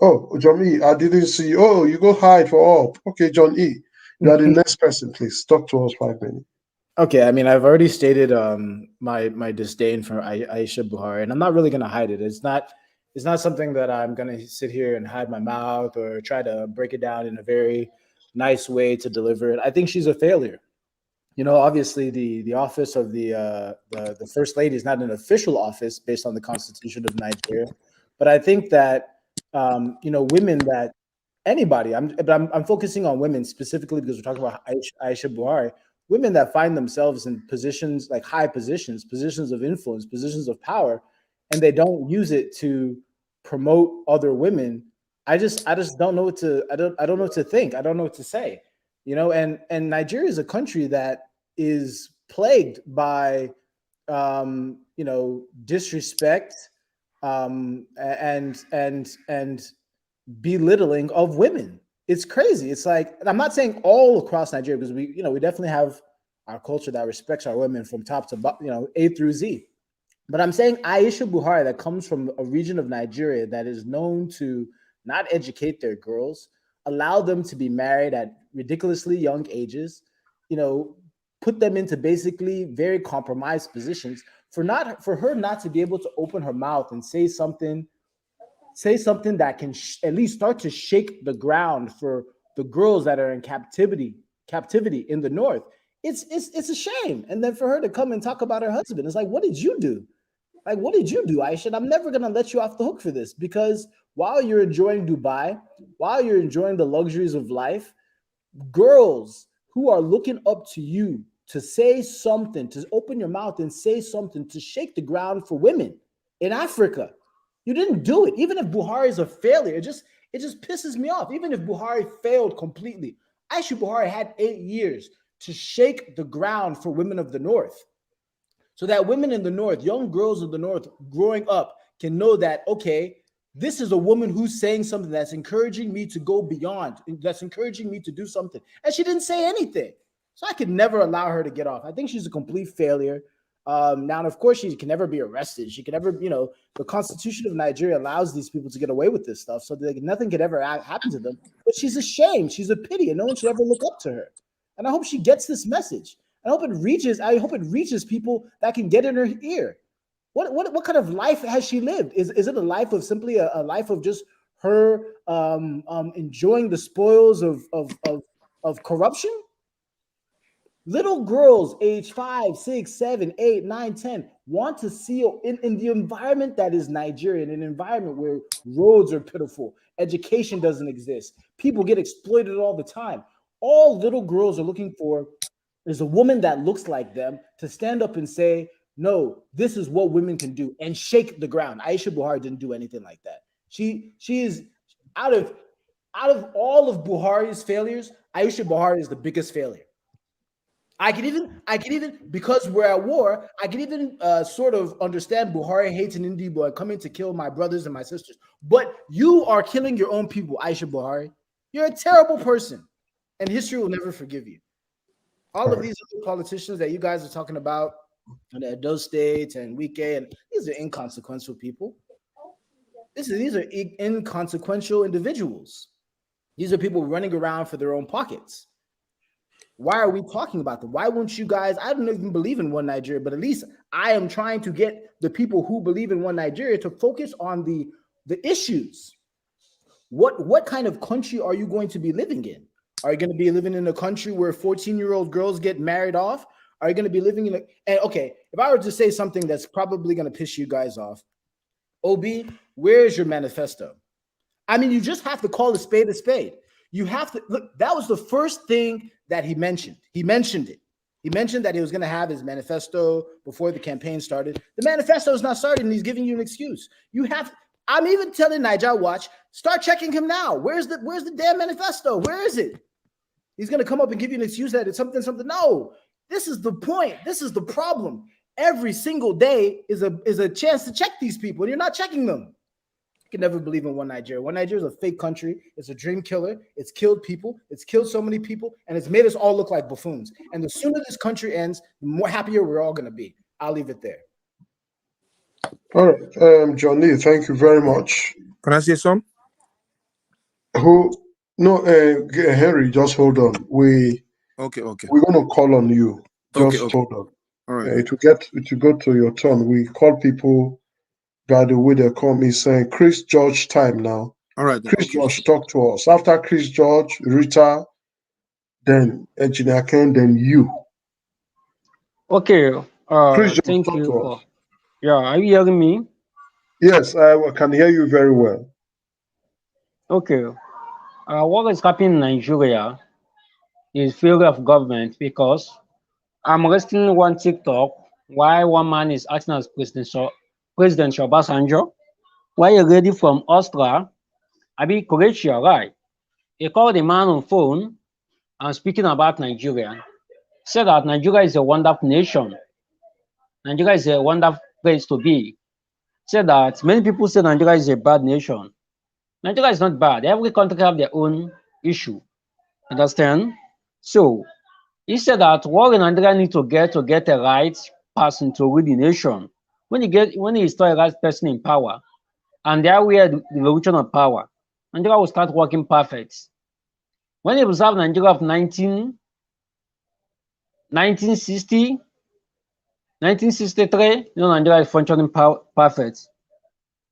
Oh, John E. I didn't see you. Oh, you go hide for up. Okay, John E. You are the next person, please. Talk to us 5 minutes. Okay, I mean, I've already stated my disdain for Aisha Buhari, and I'm not really going to hide it. It's not something that I'm going to sit here and hide my mouth or try to break it down in a very nice way to deliver it. I think she's a failure. You know, obviously the office of the First Lady is not an official office based on the Constitution of Nigeria, but I think that women that anybody, I'm focusing on women specifically because we're talking about Aisha Buhari. Women that find themselves in positions like high positions of influence, positions of power, and they don't use it to promote other women. I just don't know what to I don't know what to think. I don't know what to say. You know, and Nigeria is a country that is plagued by disrespect and belittling of women. It's crazy. It's like, I'm not saying all across Nigeria, because we definitely have our culture that respects our women from top to A through Z. But I'm saying Aisha Buhari, that comes from a region of Nigeria that is known to not educate their girls, allow them to be married at ridiculously young ages, put them into basically very compromised positions, for her not to be able to open her mouth and say something that can at least start to shake the ground for the girls that are in captivity in the north. It's a shame. And then for her to come and talk about her husband, it's like, what did you do? Like, what did you do, Aisha? I'm never going to let you off the hook for this, because while you're enjoying Dubai, while you're enjoying the luxuries of life, girls who are looking up to you to say something, to open your mouth and say something, to shake the ground for women in Africa, you didn't do it. Even if Buhari is a failure, it just pisses me off. Even if Buhari failed completely, Aisha Buhari had 8 years to shake the ground for women of the North, so that women in the North, young girls of the North growing up, can know that, okay, this is a woman who's saying something that's encouraging me to go beyond, that's encouraging me to do something. And she didn't say anything. So I could never allow her to get off. I think she's a complete failure. Now, of course, she can never be arrested. She can never, the Constitution of Nigeria allows these people to get away with this stuff, so that nothing could ever happen to them. But she's a shame. She's a pity, and no one should ever look up to her. And I hope she gets this message. I hope it reaches people that can get in her ear. What kind of life has she lived? Is it a life of simply a life of just her enjoying the spoils of corruption? Little girls age 5, 6, 7, 8, 9, 10 want to see in the environment that is Nigeria, in an environment where roads are pitiful, education doesn't exist, people get exploited all the time. All little girls are looking for is a woman that looks like them to stand up and say, no, this is what women can do, and shake the ground. Aisha Buhari didn't do anything like that. She is out of all of Buhari's failures, Aisha Buhari is the biggest failure. I can even, because we're at war, I can even sort of understand Buhari hates an Indian boy coming to kill my brothers and my sisters. But you are killing your own people, Aisha Buhari. You're a terrible person, and history will never forgive you. All of these other politicians that you guys are talking about, and those states and Wike, and these are inconsequential people. These are inconsequential individuals. These are people running around for their own pockets. Why are we talking about them? Why won't you guys? I don't even believe in one Nigeria, but at least I am trying to get the people who believe in one Nigeria to focus on the issues. What kind of country are you going to be living in? Are you going to be living in a country where 14-year-old girls get married off? Are you going to be living in and okay, if I were to say something that's probably going to piss you guys off, OB, where's your manifesto? I mean, you just have to call a spade a spade. You have to look, that was the first thing that he mentioned. He mentioned it. He mentioned that he was going to have his manifesto before the campaign started. The manifesto is not started, and he's giving you an excuse. I'm even telling Niger Watch, start checking him now. Where's the damn manifesto? Where is it? He's going to come up and give you an excuse that it's something. No, this is the point. This is the problem. Every single day is a chance to check these people, and you're not checking them. You can never believe in one Nigeria. One Nigeria is a fake country. It's a dream killer. It's killed people. It's killed so many people, and it's made us all look like buffoons. And the sooner this country ends, the more happier we're all going to be. I'll leave it there. All right, Johnny, thank you very much. Can I say some? Henry, just hold on. Okay. We're going to call on you. Just hold on. All right. It will go to your turn. We call people by the way they call me, saying Chris George time now. All right. Chris George, talk to us. After Chris George, Rita, then Engineer Ken, then you. Okay. Chris George, thank talk you. to us. Yeah, are you hearing me? Yes, I can hear you very well. Okay. What is happening in Nigeria is failure of government, because I'm listening one TikTok why one man is acting as President Obasanjo, why a lady from Austria, Croatia, right? He called the man on phone and speaking about Nigeria, said that Nigeria is a wonderful nation. Nigeria is a wonderful place to be. Said that many people say Nigeria is a bad nation. Nigeria is not bad. Every country have their own issue. Understand? So he said that what Nigeria need to get a right person to lead the nation. When he install a right person in power, and there we are the revolution of power, Nigeria will start working perfect. When you observe Nigeria of 1960, 1963, Nigeria is functioning perfect.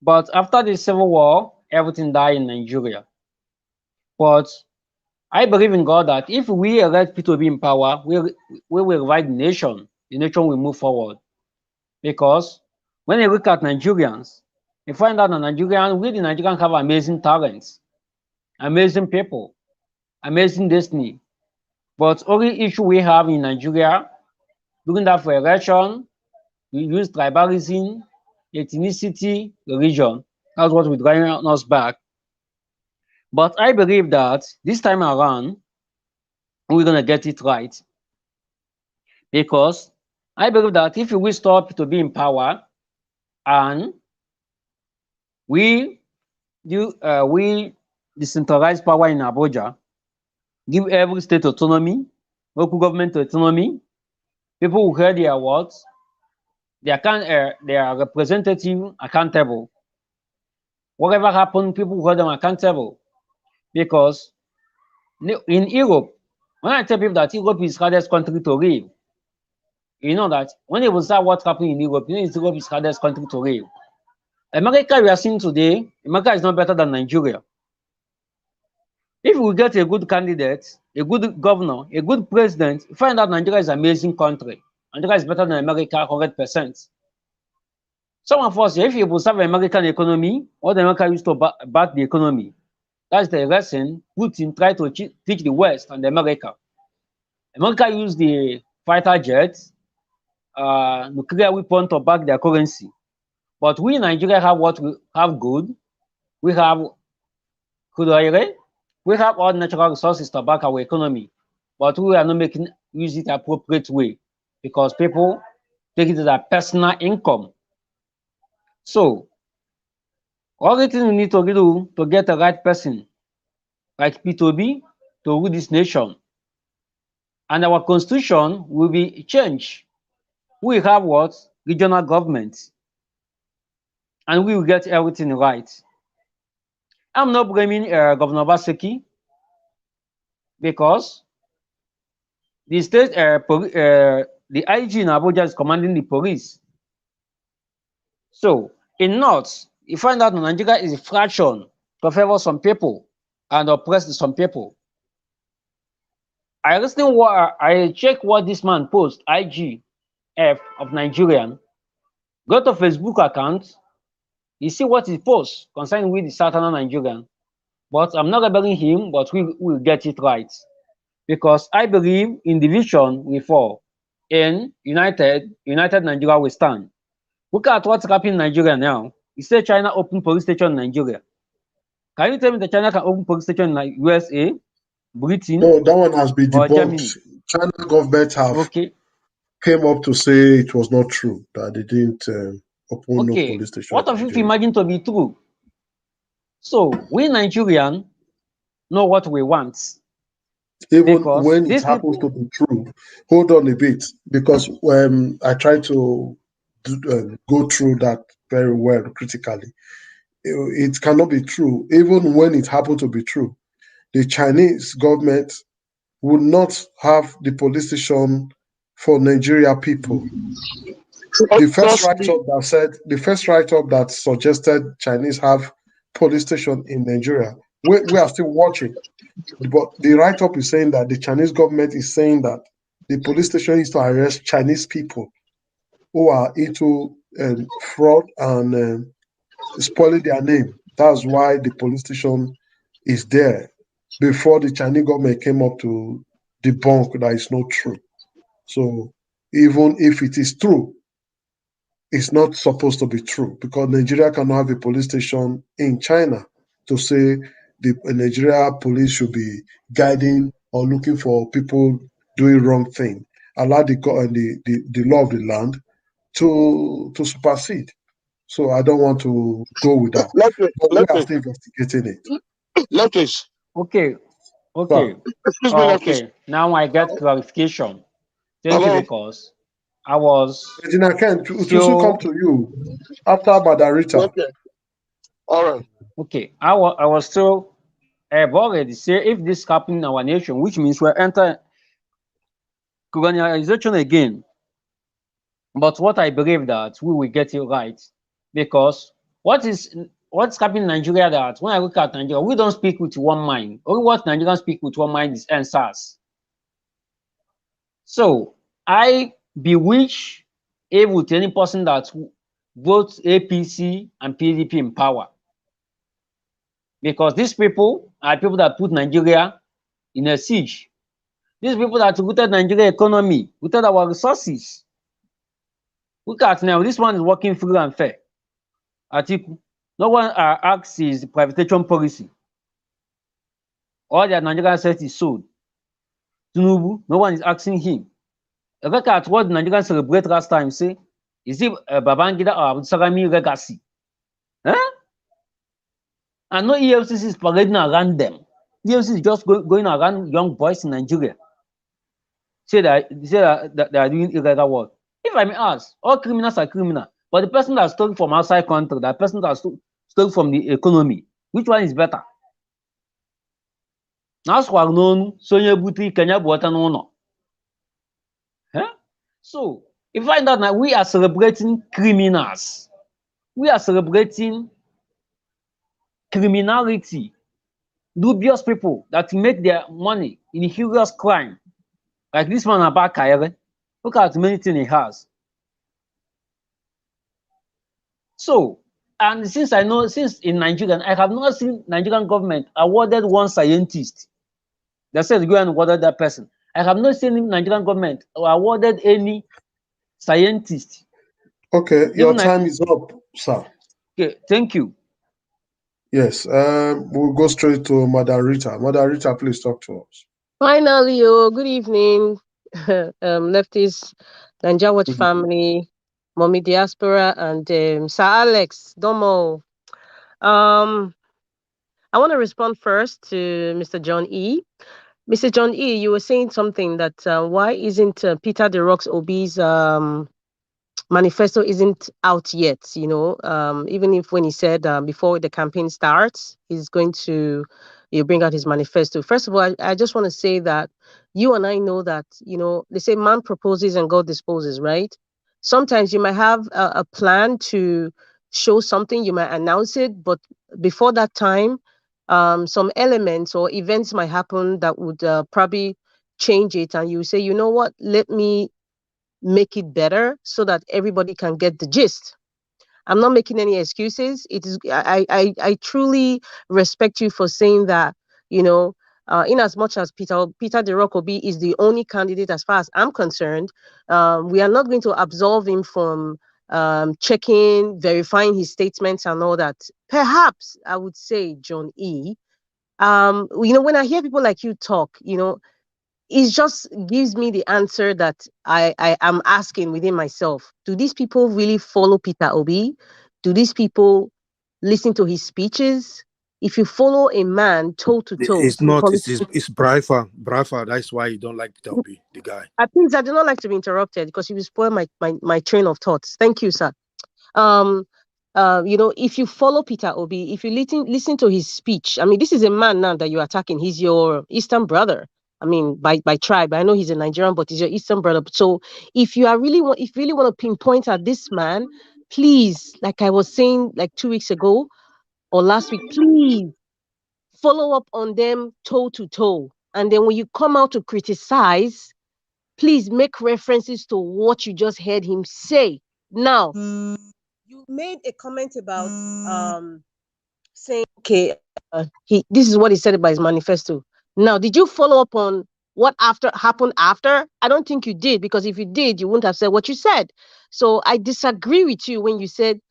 But after the Civil War, everything died in Nigeria. But I believe in God that if we elect people to be in power, we will revive the nation. The nation will move forward. Because when you look at Nigerians, you find out that the Nigerians have amazing talents, amazing people, amazing destiny. But only issue we have in Nigeria, during that election, we use tribalism, ethnicity, religion. That's what will drive us back. But I believe that this time around, we're going to get it right. Because I believe that if we stop to be in power and we decentralize power in Abuja, give every state autonomy, local government autonomy, people will hear their words, their representative accountable. Whatever happened, people hold them accountable. Because in Europe, when I tell people that Europe is the hardest country to live, you know that when you observe what's happening in Europe, you know Europe is the hardest country to live. America, we are seeing today, America is not better than Nigeria. If we get a good candidate, a good governor, a good president, find out Nigeria is an amazing country. Nigeria is better than America 100%. Some of us, if you observe American economy, what America used to back the economy, that's the lesson Putin tried to teach the West and America. America used the fighter jets, nuclear weapon to back their currency. But we in Nigeria have what we have good. We have crude oil. We have all natural resources to back our economy. But we are not making use it appropriate way, because people take it as a personal income. So only thing we need to do to get the right person like P2B to rule this nation, and our constitution will be changed. We have what? Regional government, and we will get everything right. I'm not blaming Governor Obaseki, because the state, the IG in Abuja is commanding the police. So in North, you find out Nigeria is a fraction to favor some people and oppress some people. I check what this man post, IGF of Nigerian. Go to Facebook account, you see what he posts concerning with the Southern Nigerian. But I'm not rebelling him, but we will get it right. Because I believe in division we fall. In United Nigeria we stand. Look at what's happening in Nigeria now. You say China open police station in Nigeria. Can you tell me that China can open police station in USA, Britain? No, that one has been or debunked. Germany? China government have came up to say it was not true, that they didn't open no police station. What if you imagine to be true? So we Nigerian know what we want. Even when it happens to be true, hold on a bit, because when I try to go through that very well critically, it cannot be true. Even when it happened to be true, the Chinese government would not have the police station for Nigeria people. The first write-up that suggested Chinese have police station in Nigeria, we are still watching. But the write-up is saying that the Chinese government is saying that the police station is to arrest Chinese people who are into fraud and spoiling their name. That's why the police station is there, before the Chinese government came up to debunk that it's not true. So even if it is true, it's not supposed to be true, because Nigeria cannot have a police station in China to say the Nigeria police should be guiding or looking for people doing wrong thing. Allow the law of the land to supersede. So I don't want to go with that. But we are still investigating it. Let's. Okay. Excuse me, okay. Now I get clarification. Thank you, because I was. Regina Ken, to also come to you after Madarita. Okay. All right. Okay. I was still already say if this happened in our nation, which means we're entering colonialization again. But what I believe that we will get it right, because what's happening in Nigeria, that when I look at Nigeria, we don't speak with one mind. Only what Nigerians speak with one mind is answers. So I bewitch evil to any person that votes APC and PDP in power, because these people are people that put Nigeria in a siege. These people that rooted Nigeria economy, rooted our resources. Look at now, this one is working free and fair. Atiku, no one asks his privatization policy. All the Nigerian assets is sold. Tinubu, no one is asking him. Look at what the Nigerians celebrate last time. Say, is it Babangida or Sarami legacy? Huh? And no EFCC is parading around them. EFCC is just going around young boys in Nigeria. Say that they are doing illegal work. If I may ask, all criminals are criminal, but the person that stole from outside country, that person that stole from the economy, which one is better? Now, so if you find out that we are celebrating criminals, we are celebrating criminality, dubious people that make their money in heinous crime, like this man about Kaire. Look at many things he has. So, and since in Nigeria, I have not seen Nigerian government awarded one scientist that says go and award that person. I have not seen Nigerian government awarded any scientist. Okay, your time is up, sir. Okay, thank you. Yes, we'll go straight to Madam Rita. Madam Rita, please talk to us. Finally, good evening. Leftist, Ninja Watch family, Mommy Diaspora, and Sir Alex Domo. I want to respond first to Mr. John E. Mr. John E, you were saying something that why isn't Peter the Rock's Obi's manifesto isn't out yet, you know, even if when he said before the campaign starts, he's going to bring out his manifesto. First of all, I just want to say that you and I know that, you know, they say man proposes and God disposes, right? Sometimes you might have a plan to show something, you might announce it, but before that time, some elements or events might happen that would probably change it. And you say, you know what, let me make it better so that everybody can get the gist. I'm not making any excuses. It is I truly respect you for saying that, you know, in as much as Peter the Rock Obi is the only candidate as far as I'm concerned, we are not going to absolve him from checking, verifying his statements and all that. Perhaps I would say, John E. You know, when I hear people like you talk, you know, it just gives me the answer that I am asking within myself. Do these people really follow Peter Obi? Do these people listen to his speeches? If you follow a man toe to toe, It's not. It's Braifa. Braifa. That's why you don't like Peter Obi, the guy. I think I do not like to be interrupted because you will spoil my train of thoughts. Thank you, sir. You know, if you follow Peter Obi, if you listen to his speech, I mean, this is a man now that you're attacking. He's your Eastern brother. I mean, by tribe. I know he's a Nigerian, but he's your Eastern brother. So if you really want to pinpoint at this man, please, like I was saying like 2 weeks ago or last week, please follow up on them toe to toe. And then when you come out to criticize, please make references to what you just heard him say. Now, you made a comment about saying, okay, this is what he said about his manifesto. Now, did you follow up on what happened after? I don't think you did, because if you did, you wouldn't have said what you said. So I disagree with you when you said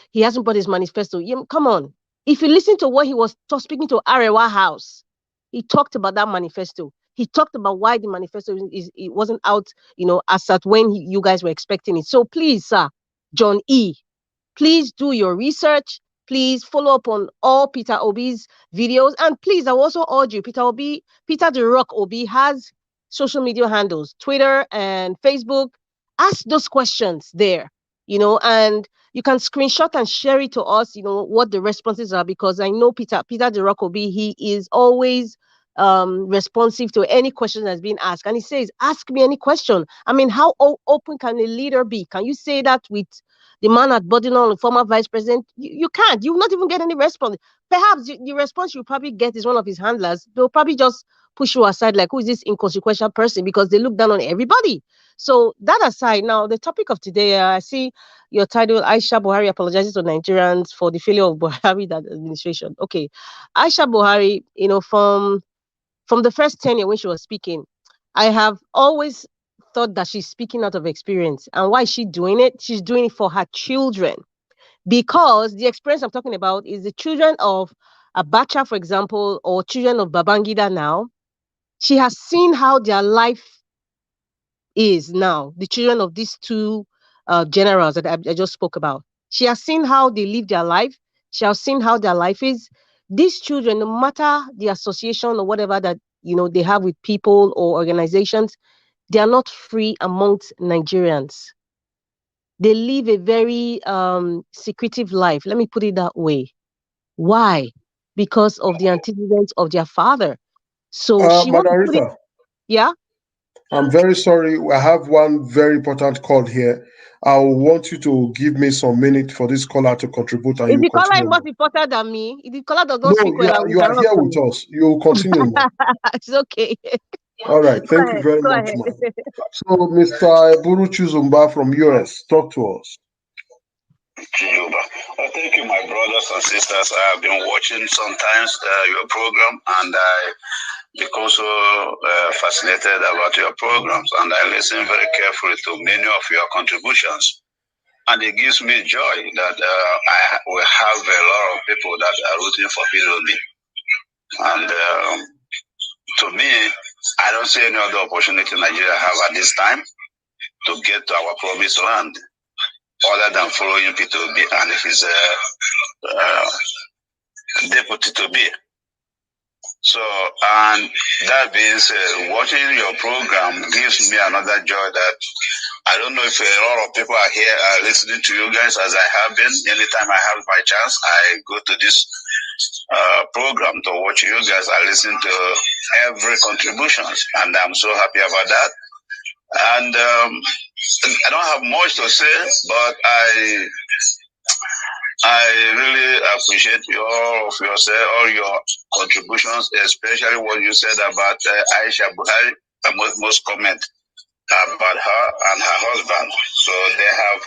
he hasn't brought his manifesto. Come on. If you listen to what he was speaking to Arewa House, he talked about that manifesto. He talked about why the manifesto it wasn't out, you know, as at when you guys were expecting it. So please, sir, John E., please do your research. Please follow up on all Peter Obi's videos. And please, I will also urge you, Peter the Rock Obi has social media handles, Twitter and Facebook. Ask those questions there, you know, and you can screenshot and share it to us, you know, what the responses are, because I know Peter the Rock Obi, he is always responsive to any question that's being asked. And he says, ask me any question. I mean, how open can a leader be? Can you say that with the man at Bodinol, the former vice president? You can't. You will not even get any response. Perhaps the response you probably get is one of his handlers. They'll probably just push you aside, like, who is this inconsequential person? Because they look down on everybody. So that aside, now the topic of today, I see your title, Aisha Buhari apologizes to Nigerians for the failure of Buhari administration. Okay, Aisha Buhari, you know, from the first tenure when she was speaking, I have always thought that she's speaking out of experience. And why is she doing it? She's doing it for her children. Because the experience I'm talking about is the children of Abacha, for example, or children of Babangida now. She has seen how their life is now, the children of these two generals that I just spoke about. She has seen how they live their life. She has seen how their life is. These children, no matter the association or whatever that, you know, they have with people or organizations, they are not free amongst Nigerians. They live a very secretive life. Let me put it that way. Why? Because of the antecedents of their father. So she wants to put it, yeah? I'm very sorry. I have one very important call here. I want you to give me some minutes for this caller to contribute, and Is you the caller continue. more important than me? If the caller does not speak well, you are here with us. You will continue now. It's okay. All right. Thank you very much, ma'am. So, Mr. Buru Chuzumba from US, talk to us. Thank you, my brothers and sisters. I have been watching sometimes your program, and I become so fascinated about your programs, and I listen very carefully to many of your contributions. And it gives me joy that we have a lot of people that are rooting for Peter Obi. And to me, I don't see any other opportunity Nigeria have at this time to get to our promised land other than following Peter Obi and his deputy to be. So, and that being said, watching your program gives me another joy that I don't know if a lot of people are here listening to you guys as I have been. Anytime I have my chance, I go to this program to watch you guys. I listen to every contributions, and I'm so happy about that. And I don't have much to say, but I really appreciate all of all your contributions, especially what you said about Aisha Buhari. I most comment about her and her husband. So they have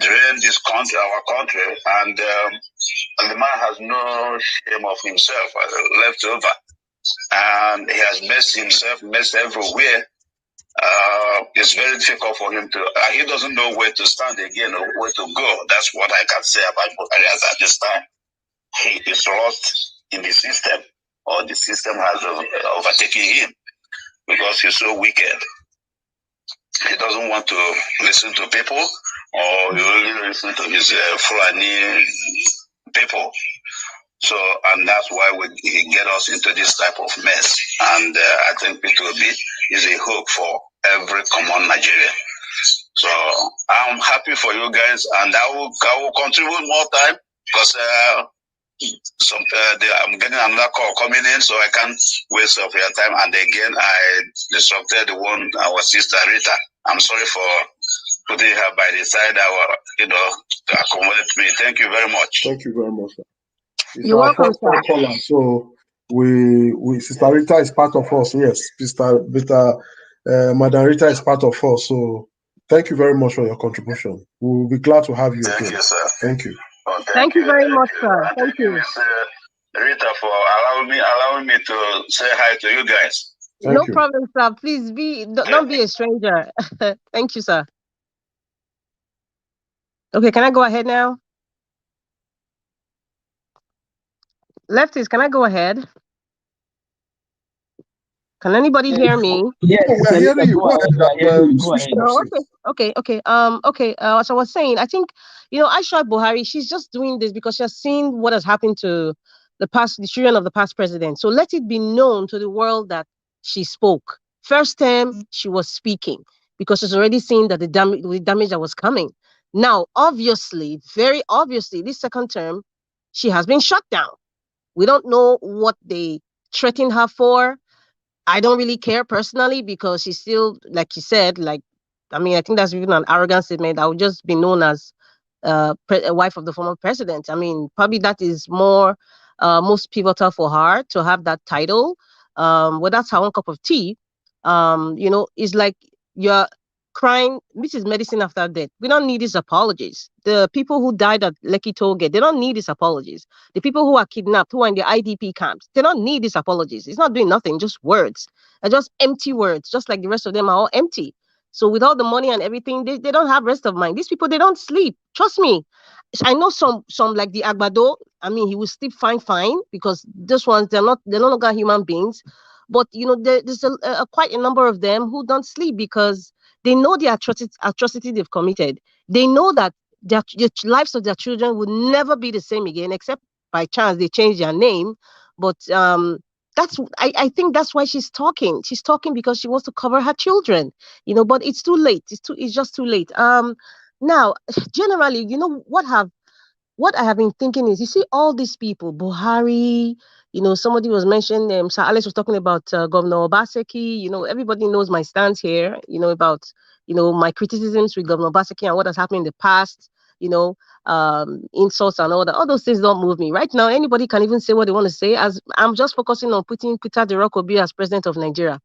drained this country, our country, and the man has no shame of himself left over. And he has messed everywhere. It's very difficult for him to, he doesn't know where to stand again or where to go. That's what I can say about Buhari at this time. He is lost in the system, or the system has overtaken him because he's so wicked. He doesn't want to listen to people, or he only listen to his Fulani people. So, and that's why he get us into this type of mess. And I think P2B is a hope for every common Nigerian. So I'm happy for you guys, and I will contribute more time because I'm getting another call coming in, so I can't waste of your time. And again, I disrupted our sister Rita. I'm sorry for putting her by the side, to accommodate me. Thank you very much. Thank you very much, sir. It's You're our welcome, first sir. caller, so we Sister Rita is part of us. Yes, Madam Rita is part of us. So thank you very much for your contribution. We'll be glad to have you again. Thank you, sir. Thank you. Oh, Thank you very much, sir. And Thank you. Miss Rita, for allowing me to say hi to you guys. No problem, sir. Please don't be a stranger. Thank you, sir. Okay, can I go ahead now? Lefties, can I go ahead? Can anybody hear me? Yes, we're hearing you. Go ahead. Okay. As I was saying, I think, Aisha Buhari, she's just doing this because she has seen what has happened to the children of the past president. So let it be known to the world that she spoke. First term, she was speaking because she's already seen that the damage that was coming. Now, obviously, very obviously, this second term, she has been shut down. We don't know what they threatened her for. I don't really care personally because she's still, like you said, I think that's even an arrogant statement. I would just be known as a wife of the former president. I mean, probably that is most pivotal for her to have that title. Well, that's her own cup of tea. It's like you're crying. This is medicine after death. We don't need these apologies. The people who died at Lekki Tollgate, they don't need these apologies. The people who are kidnapped, who are in the IDP camps, they don't need these apologies. It's not doing nothing, just words. Just empty words, just like the rest of them are all empty. So with all the money and everything, they don't have rest of mind. These people, they don't sleep. Trust me. I know some like the Agbado, he will sleep fine because those ones, they're no longer human beings. But, there's quite a number of them who don't sleep because they know the atrocity they've committed. They know that the lives of their children would never be the same again, except by chance they change their name. But I think that's why she's talking. She's talking because she wants to cover her children, but it's too late. It's just too late. Now, generally, what I have been thinking is, you see all these people, Buhari, somebody was mentioning, Sir Alex was talking about Governor Obaseki. Everybody knows my stance here, about, my criticisms with Governor Obaseki and what has happened in the past, insults and all that. All those things don't move me. Right now, anybody can even say what they want to say, as I'm just focusing on putting Peter Obi as president of Nigeria.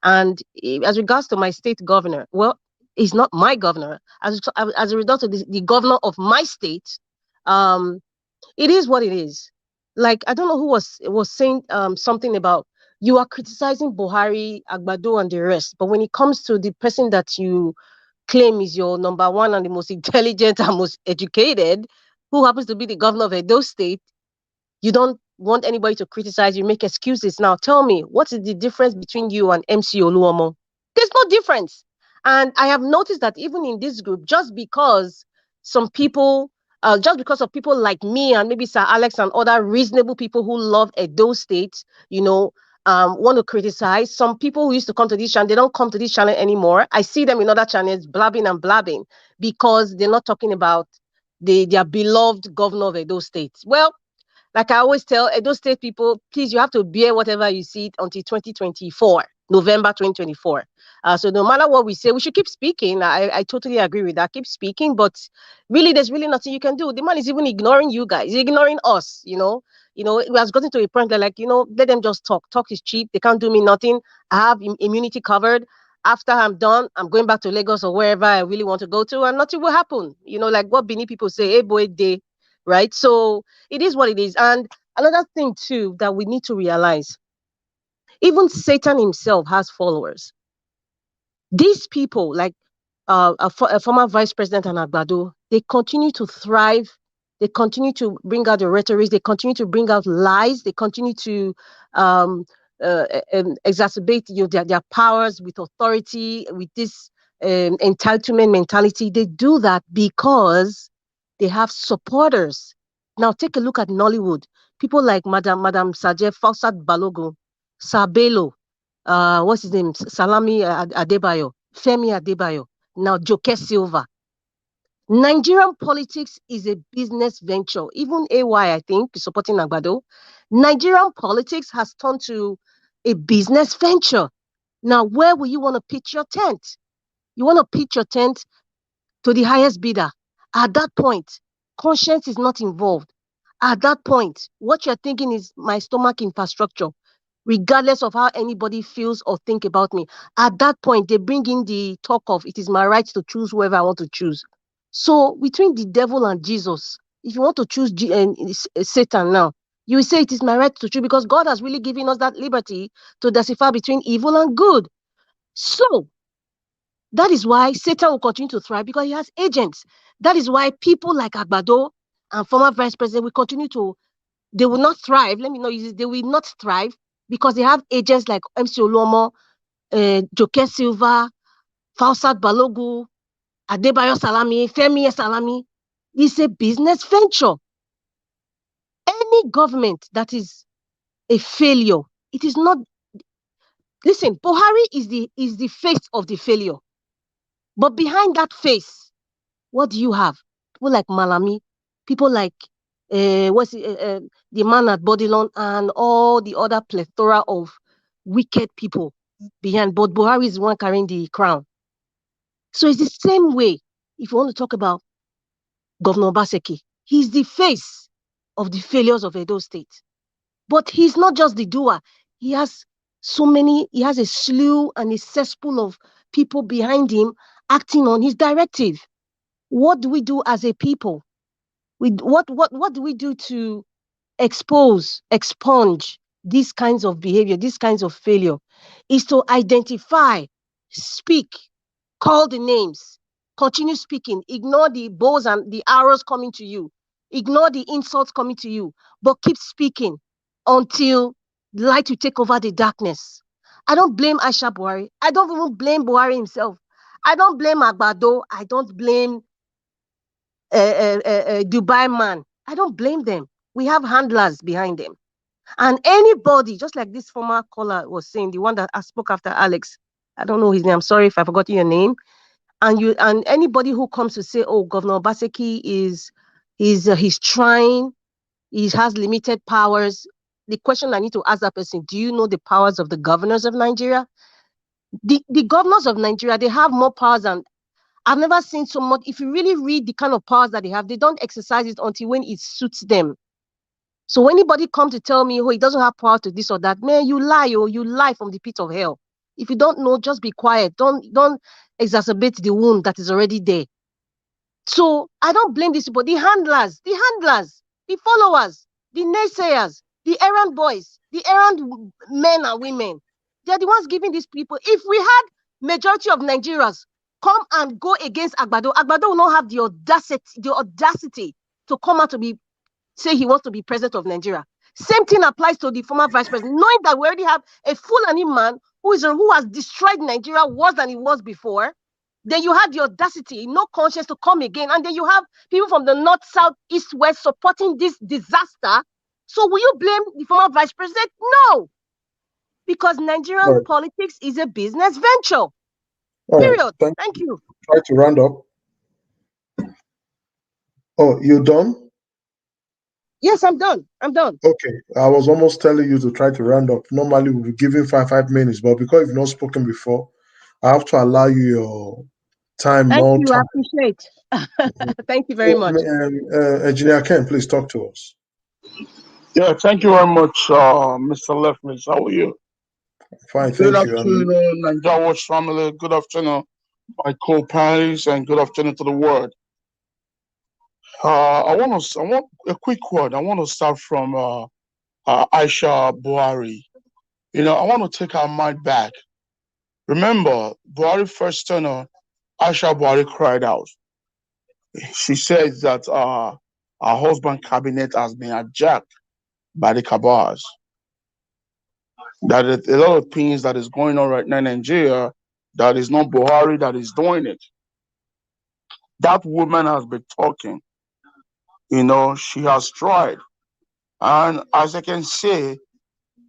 And as regards to my state governor, well, he's not my governor. As a result of the governor of my state, it is what it is. Like, I don't know who was saying something about, you are criticizing Buhari, Agbado, and the rest, but when it comes to the person that you claim is your number one and the most intelligent and most educated, who happens to be the governor of Edo State, you don't want anybody to criticize you, make excuses. Now tell me, what is the difference between you and MC Oluomo? There's no difference. And I have noticed that even in this group, just because some people, just because of people like me and maybe Sir Alex and other reasonable people who love Edo State, want to criticize. Some people who used to come to this channel, they don't come to this channel anymore. I see them in other channels blabbing and blabbing because they're not talking about their beloved governor of Edo State. Well, like I always tell Edo State people, please, you have to bear whatever you see until 2024, November 2024. So no matter what we say, we should keep speaking. I totally agree with that. Keep speaking, but really, there's really nothing you can do. The man is even ignoring you guys. He's ignoring us, it has gotten to a point that, let them just talk. Talk is cheap. They can't do me nothing. I have immunity covered. After I'm done, I'm going back to Lagos or wherever I really want to go to, and nothing will happen. Like what Benin people say, hey boy, day, right? So it is what it is. And another thing too that we need to realize, even Satan himself has followers. These people, like a former vice president and Agbado, they continue to thrive. They continue to bring out the rhetoric. They continue to bring out lies. They continue to exacerbate their powers with authority, with this entitlement mentality. They do that because they have supporters. Now take a look at Nollywood. People like Madam Sajef, Fausat Balogun, Sabelo, what's his name? Salami Adebayo, Femi Adebayo, now Joke Silva. Nigerian politics is a business venture. Even AY, I think, is supporting Agbado. Nigerian politics has turned to a business venture. Now, where will you want to pitch your tent? You want to pitch your tent to the highest bidder. At that point, conscience is not involved. At that point, what you're thinking is my stomach infrastructure, regardless of how anybody feels or think about me. At that point, they bring in the talk of it is my right to choose whoever I want to choose. So between the devil and Jesus, if you want to choose Satan now, you will say it is my right to choose because God has really given us that liberty to decipher between evil and good. So that is why Satan will continue to thrive because he has agents. That is why people like Agbado and former vice president will continue to, they will not thrive. Let me know, they will not thrive because they have agents like MC Oluomo, Joke Silva, Fausat Balogun, Adebayo Salami, Femi Salami. It's a business venture. Any government that is a failure, it is not. Listen, Buhari is the face of the failure. But behind that face, what do you have? People like Malami, people like the man at Bodilon, and all the other plethora of wicked people behind. But Buhari is the one carrying the crown. So it's the same way. If you want to talk about Governor Obaseki, he's the face of the failures of Edo State. But he's not just the doer. He has a slew and a cesspool of people behind him acting on his directive. What do we do as a people? What do we do to expunge these kinds of behavior, these kinds of failure? Is to identify, speak, call the names, continue speaking, ignore the bows and the arrows coming to you, ignore the insults coming to you, but keep speaking until light will take over the darkness. I don't blame Aisha Buhari. I don't even blame Buhari himself. I don't blame Agbado. I don't blame Dubai man. I don't blame them. We have handlers behind them. And anybody, just like this former caller was saying, the one that I spoke after Alex, I don't know his name. I'm sorry if I forgot your name. And anybody who comes to say, oh, Governor Obaseki he's trying, he has limited powers. The question I need to ask that person, do you know the powers of the governors of Nigeria? The governors of Nigeria, they have more powers than, I've never seen so much. If you really read the kind of powers that they have, they don't exercise it until when it suits them. So when anybody comes to tell me, oh, he doesn't have power to this or that, man, you lie, or you lie from the pit of hell. If you don't know, just be quiet. Don't exacerbate the wound that is already there. So I don't blame these people. The handlers, the followers, the naysayers, the errand boys, the errand men and women, they're the ones giving these people. If we had majority of Nigerians come and go against Agbado will not have the audacity to come out to say he wants to be president of Nigeria. Same thing applies to the former vice president, knowing that we already have a Fulani man who has destroyed Nigeria worse than it was before. Then you have the audacity, no conscience to come again. And then you have people from the north, south, east, west supporting this disaster. So will you blame the former vice president? No. Because Nigerian politics is a business venture. Period. Thank you. Try to round up. Oh, you done? Yes, I'm done. I'm done. Okay. I was almost telling you to try to round up. Normally, we'll be giving 5 minutes, but because you've not spoken before, I have to allow you your time. Thank more you. time. I appreciate. Thank you very much. Engineer Ken, please talk to us. Yeah, thank you very much, Mr. Leftmans. How are you? Fine, Good thank you. afternoon, Nigeria Watch family. Good afternoon, my co-panelists, and good afternoon to the world. I want a quick word. I want to start from Aisha Buhari. You know, I want to take our mind back. Remember, Buhari first tenure, Aisha Buhari cried out. She said that her husband's cabinet has been hijacked by the cabals. That a lot of things that is going on right now in Nigeria, that is not Buhari that is doing it. That woman has been talking. You know, she has tried. And as I can say,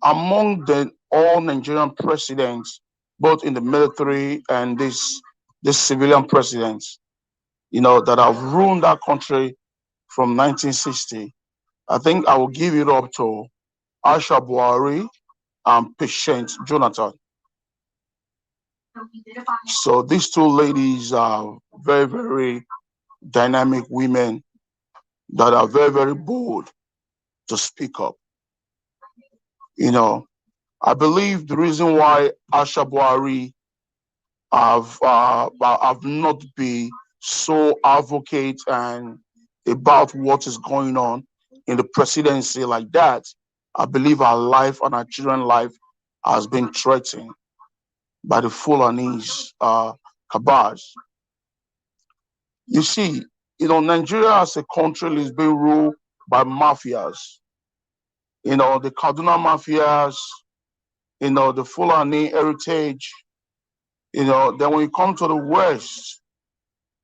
among all Nigerian presidents, both in the military and this civilian presidents, you know, that have ruled that country from 1960, I think I will give it up to Aisha Buhari and Patient Jonathan. So these two ladies are very, very dynamic women that are very, very bold to speak up. You know, I believe the reason why Aisha Buhari have not been so advocate and about what is going on in the presidency like that, I believe our life and our children's life has been threatened by the Fulanese cabals. You see, you know, Nigeria as a country is being ruled by mafias. You know, the Kaduna mafias, you know, the Fulani heritage. You know, then when you come to the West,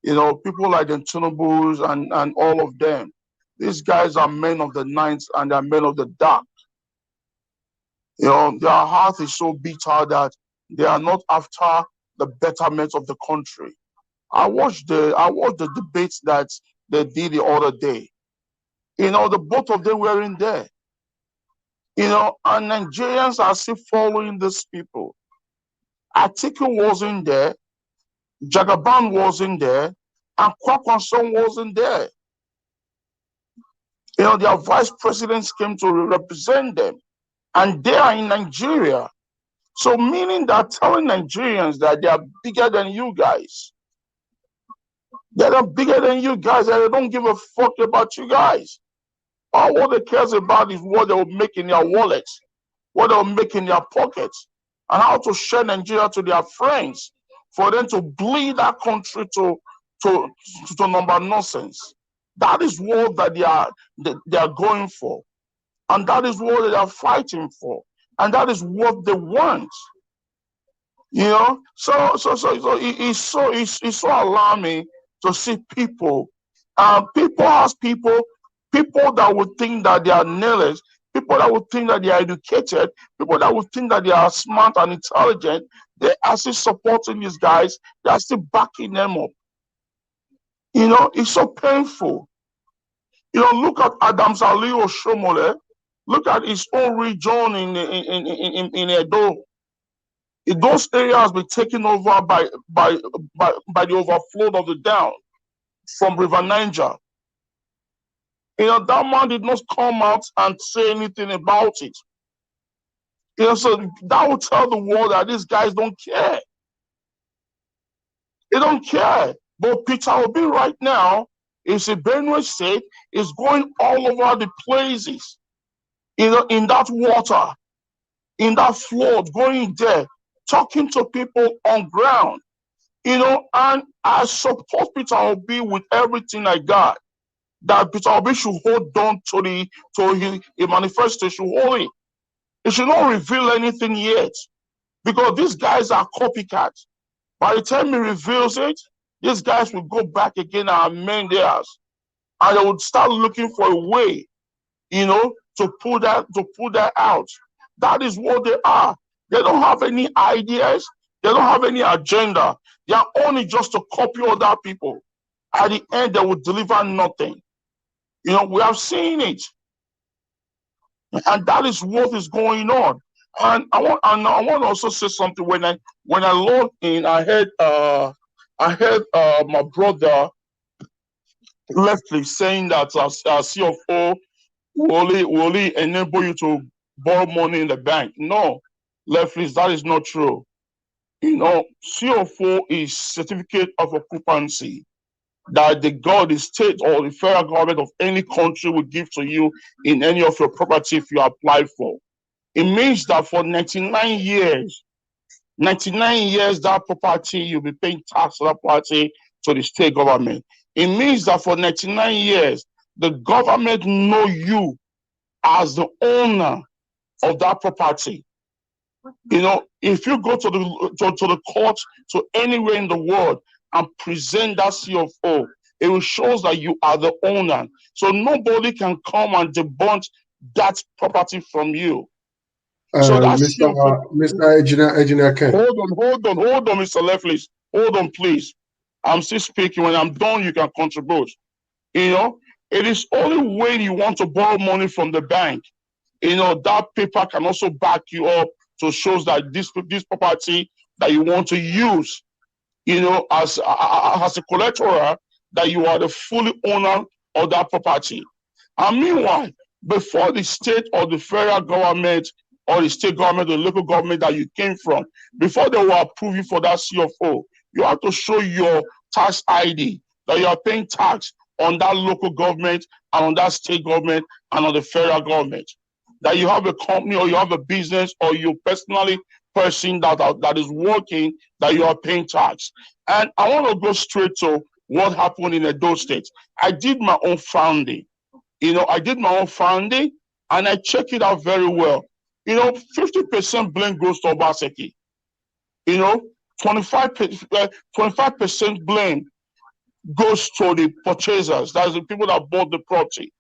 you know, people like the Tunubus and all of them, these guys are men of the night and they're men of the dark. You know, their heart is so bitter that they are not after the betterment of the country. I watched the debates that they did the other day. You know, the both of them were in there. You know, and Nigerians are still following these people. Atiku wasn't there, Jagaban wasn't there, and Kwakwanson wasn't there. You know, their vice presidents came to represent them, and they are in Nigeria. So meaning that telling Nigerians that they are bigger than you guys. They're not bigger than you guys, and they don't give a fuck about you guys. All what they cares about is what they will make in their wallets, what they will make in their pockets, and how to share Nigeria to their friends for them to bleed that country to number nonsense. That is what that they are going for, and that is what they are fighting for, and that is what they want. You know, so it's so alarming to see people. People that would think that they are nailers, people that would think that they are educated, people that would think that they are smart and intelligent, they are still supporting these guys, they are still backing them up. You know, it's so painful. You know, look at Adams Ali Oshomole, look at his own region in Edo. Those areas have been taken over by the overflow of the dam from River Niger. You know, that man did not come out and say anything about it. You know, so that will tell the world that these guys don't care. They don't care. But Peter Obi right now is a Benue State, is going all over the places. You know, in that water, in that flood, going there, talking to people on ground. You know, and I support Peter Obi with everything I got. that Peter Obi should hold on to a manifesto. Should hold it. It should not reveal anything yet, because these guys are copycats. By the time he reveals it, these guys will go back again and amend theirs, and they would start looking for a way, to pull that out. That is what they are. They don't have any ideas. They don't have any agenda. They are only just to copy other people. At the end, they will deliver nothing. We have seen it, and that is what is going on. And I want to also say something. When I logged in, I heard my brother Leslie saying that CFO will only enable you to borrow money in the bank. No, Leslie, that is not true. CFO is certificate of occupancy that the state or the federal government of any country will give to you in any of your property if you apply for. It means that for 99 years, that property, you'll be paying tax on that property to the state government. It means that for 99 years, the government know you as the owner of that property. If you go to the court, to anywhere in the world, and present that CFO, it will show that you are the owner. So nobody can come and debunk that property from you. So that's Mr. Engineer Ken. Hold on, Mr. Leflis. Hold on, please. I'm still speaking. When I'm done, you can contribute. It is only when you want to borrow money from the bank, that paper can also back you up to show that this property that you want to use, as a collateral, that you are the fully owner of that property. And meanwhile, before the state or the federal government or the state government or the local government that you came from, before they will approve you for that CFO, you have to show your tax ID, that you are paying tax on that local government and on that state government and on the federal government. That you have a company or you have a business or you personally person that is working, that you are paying tax. And I want to go straight to what happened in Edo State. I did my own founding. And I checked it out very well. 50% blame goes to Obaseki. 25% blame goes to the purchasers. That's the people that bought the property.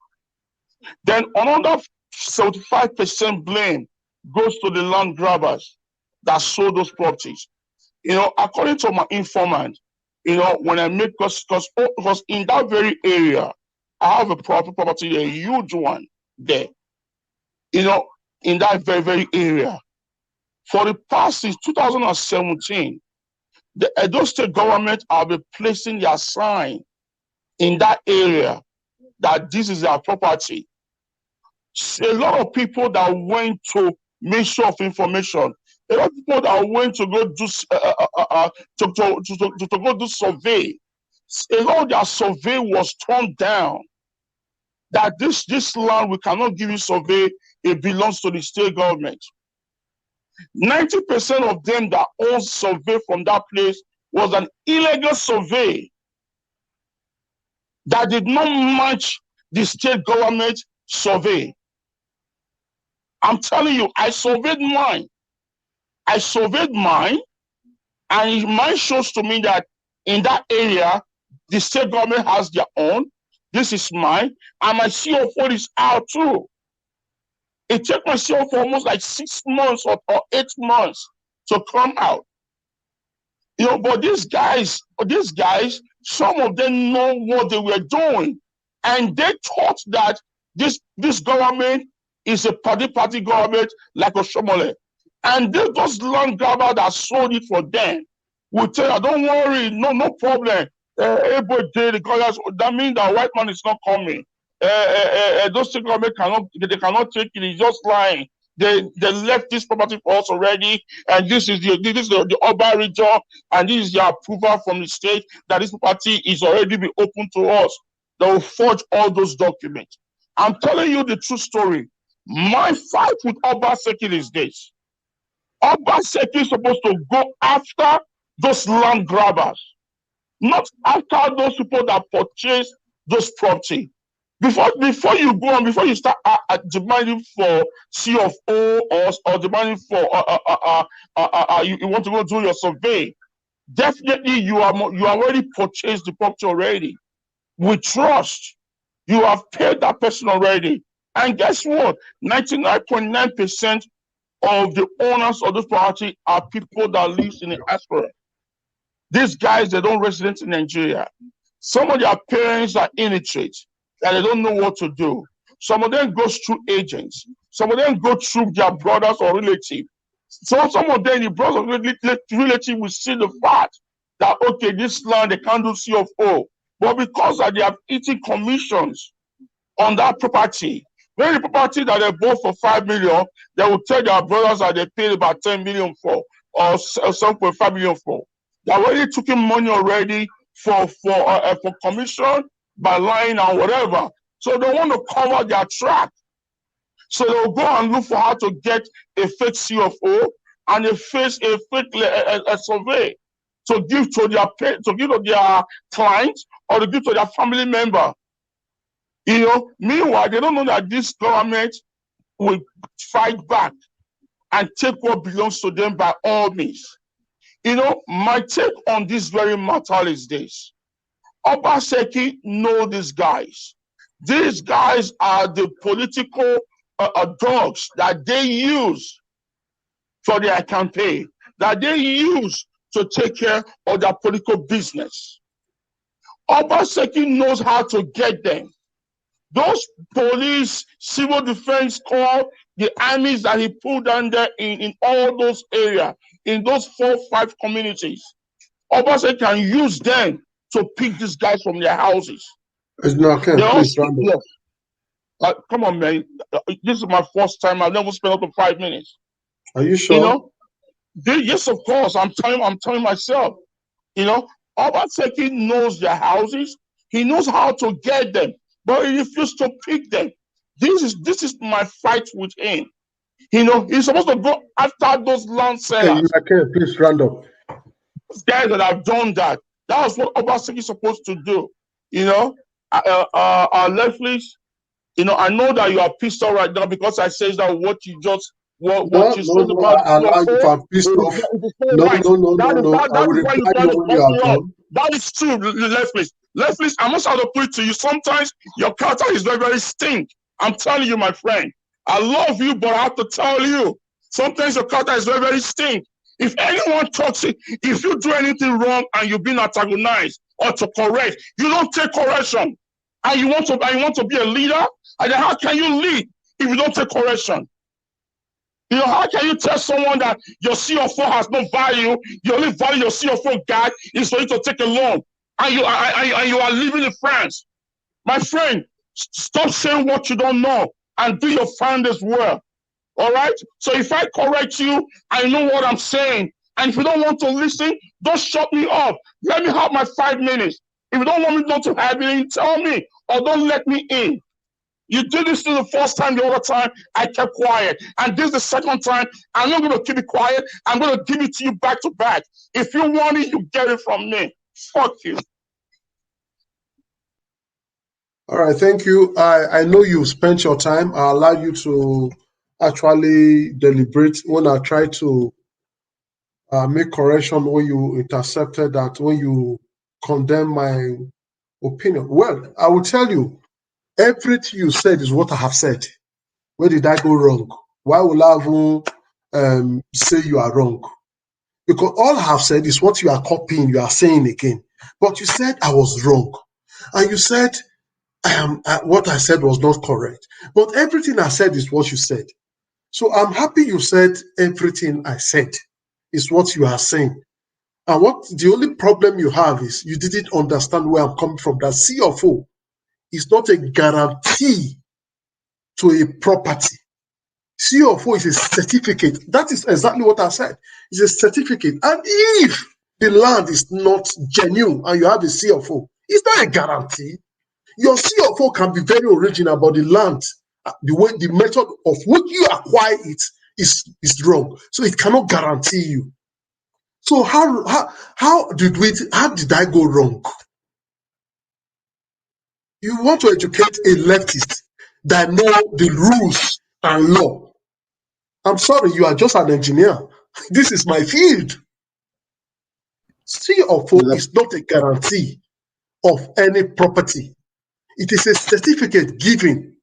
Then another 75% blame goes to the land grabbers that sold those properties. According to my informant, when I make, because in that very area, I have a property, a huge one there, in that very, very area. For the past, since 2017, the Edo State government have been placing their sign in that area that this is their property. A lot of people that went to Ministry of Information, a lot of people that went to go do to go do survey, a lot of their survey was turned down. That this land, we cannot give you survey, it belongs to the state government. 90% of them that own survey from that place was an illegal survey that did not match the state government survey. I'm telling you, I surveyed mine, and mine shows to me that in that area, the state government has their own. This is mine, and my CFO is out too. It took my CFO almost like 6 months or 8 months to come out. But these guys, some of them know what they were doing, and they thought that this government is a party government like Oshomole. And those land grabbers that sold it for them will tell you, don't worry, no problem. That means that white man is not coming. Those government cannot take it. It's just lying. They left this property for us already, and this is the urban region, and this is the approval from the state that this property is already be open to us. They will forge all those documents. I'm telling you the true story. My fight with Obaseki is this. Obaseki is supposed to go after those land grabbers, not after those people that purchase those property. Before you go on, before you start demanding for CFO or demanding for you want to go do your survey, definitely you already purchased the property already. With trust, you have paid that person already. And guess what? 99.9% of the owners of this property are people that live in the diaspora. These guys, they don't resident in Nigeria. Some of their parents are illiterate and they don't know what to do. Some of them goes through agents. Some of them go through their brothers or relatives. So some of them, the brothers or relative will see the fact that, okay, this land, they can't do CFO. But because they have eaten commissions on that property, when the property that they bought for 5 million, they will tell their brothers that they paid about 10 million for or 7.5 million for. They already took in money already for commission by lying and whatever. So they want to cover their track. So they'll go and look for how to get a fake CFO and a fake survey to give to their clients or to give to their family member. You know, meanwhile, they don't know that this government will fight back and take what belongs to them by all means. You know, my take on this very matter is this. Obaseki know these guys. These guys are the political dogs that they use for their campaign, that they use to take care of their political business. Obaseki knows how to get them. Those police, civil defense corps, the armies that he put down there in all those areas, in those 4 or 5 communities, Obaseki can use them to pick these guys from their houses. No, please, come on, man. This is my first time. I've never spent up to 5 minutes. Are you sure? You know? Yes, of course. I'm telling myself. You know, Obaseki knows their houses. He knows how to get them, but he refused to pick them. This is my fight with him. You know, he's supposed to go after those land sellers. Okay, please round up. Those guys that have done that. That was what Obaseki is supposed to do. You know, Netflix. You know, I know that you are pissed off right now because I said that what you said about I allow you to be pissed off. No. I will reply you when you are done. That is true, Netflix. Netflix, I must have to put it to you. Sometimes your character is very, very stink. I'm telling you, my friend. I love you, but I have to tell you. Sometimes your character is very, very stink. If anyone talks, if you do anything wrong and you've been antagonized or to correct, you don't take correction. And you want to be a leader? And then how can you lead if you don't take correction? You know, how can you tell someone that your CFO has no value? The only value your CFO got is for you to take a loan, and you are living in France. My friend, stop saying what you don't know and do your findings well. All right? So if I correct you, I know what I'm saying. And if you don't want to listen, don't shut me up. Let me have my 5 minutes. If you don't want me not to have it, tell me, or don't let me in. You did this to the first time, the other time, I kept quiet. And this is the second time, I'm not going to keep it quiet. I'm going to give it to you back to back. If you want it, you get it from me. Fuck you. All right, thank you. I know you spent your time. I allow you to actually deliberate when I try to make correction when you intercepted that, when you condemn my opinion. Well, I will tell you, everything you said is what I have said. Where did I go wrong? Why will I say you are wrong? Because all I have said is what you are copying, you are saying again. But you said I was wrong. And you said what I said was not correct. But everything I said is what you said. So I'm happy you said everything I said is what you are saying. And what the only problem you have is you didn't understand where I'm coming from. That CFO is not a guarantee to a property. CFO is a certificate. That is exactly what I said. It's a certificate. And if the land is not genuine and you have a CFO, it's not a guarantee. Your CFO can be very original, but the land, the method of which you acquire it is wrong. So it cannot guarantee you. So how did I go wrong? You want to educate a leftist that know the rules and law. I'm sorry, you are just an engineer. This is my field. C of O is not a guarantee of any property. It is a certificate given.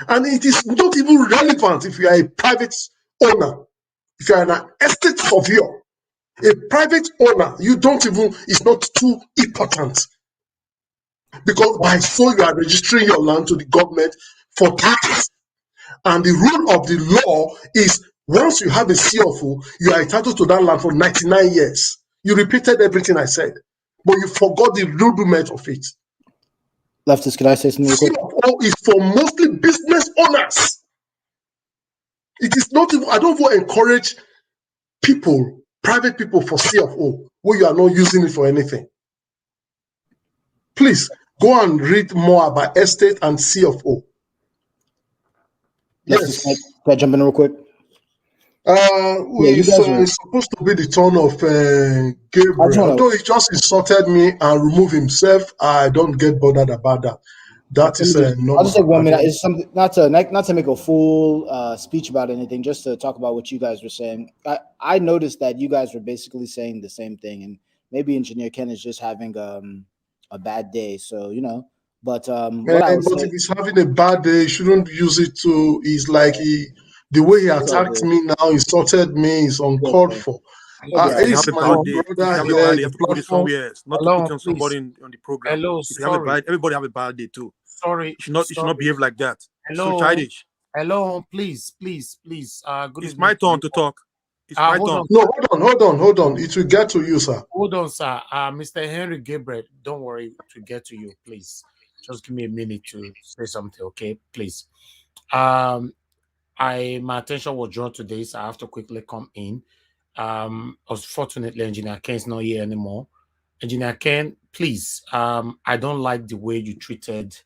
And it is not even relevant if you are a private owner. If you are an estate surveyor, a private owner, you don't even, it's not too important. Because by so you are registering your land to the government for tax. And the rule of the law is once you have a CFO, you are entitled to that land for 99 years. You repeated everything I said, but you forgot the rudiment of it. Leftist, can I say something real quick? CFO is for mostly business owners. It is not even, I don't want to encourage people, private people for CFO, where you are not using it for anything. Please go and read more about estate and CFO. Yes. Can I jump in real quick? It's supposed to be the turn of Gabriel. Although he just insulted me and removed himself, I don't get bothered about that. That is normal. I'll just take 1 minute. It's something not to make a full speech about anything, just to talk about what you guys were saying. I noticed that you guys were basically saying the same thing, and maybe Engineer Ken is just having a bad day. So but if he's having a bad day, he shouldn't use it to. He's like the way he attacked me now, insulted me, is uncalled for. It's my brother here. You have to put it somewhere else, not to put on somebody on the program. If you have a bad, everybody have a bad day too. Sorry, you should not behave like that. Hello, so childish. Hello, please. Good it's evening. My turn to talk. It's my turn. No, hold on. It will get to you, sir. Hold on, sir. Mr. Henry Gabriel, don't worry, to get to you, please. Just give me a minute to say something, okay? Please. My attention was drawn to this. I have to quickly come in. Unfortunately, Engineer Ken is not here anymore. Engineer Ken, please. I don't like the way you treated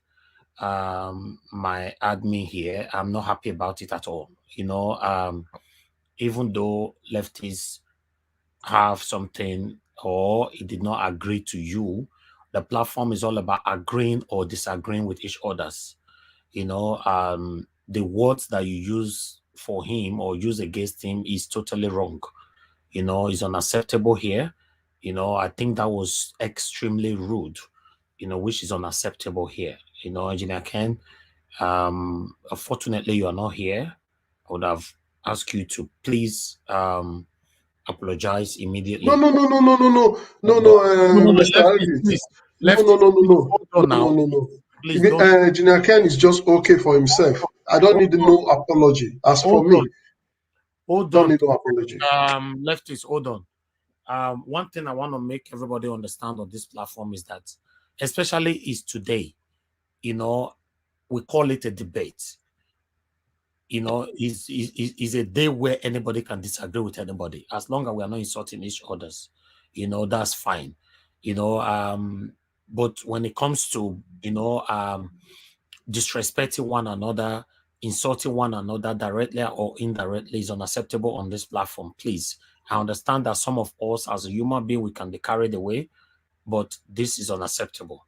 my admin here. I'm not happy about it at all. Even though leftists have something or it did not agree to you, the platform is all about agreeing or disagreeing with each other's. The words that you use for him or use against him is totally wrong. It's unacceptable here. I think that was extremely rude, which is unacceptable here. Engineer Ken, unfortunately, you are not here. I would have asked you to please apologize immediately. No, Mr. Alvin. No. Engineer Ken is just okay for himself. I don't need no apology. As for me, don't need no apology. Lefties, hold on. One thing I want to make everybody understand on this platform is that, especially is today, we call it a debate. Is a day where anybody can disagree with anybody, as long as we are not insulting each other's. That's fine. But when it comes to disrespecting one another, insulting one another directly or indirectly is unacceptable on this platform. Please, I understand that some of us as a human being we can be carried away, but this is unacceptable.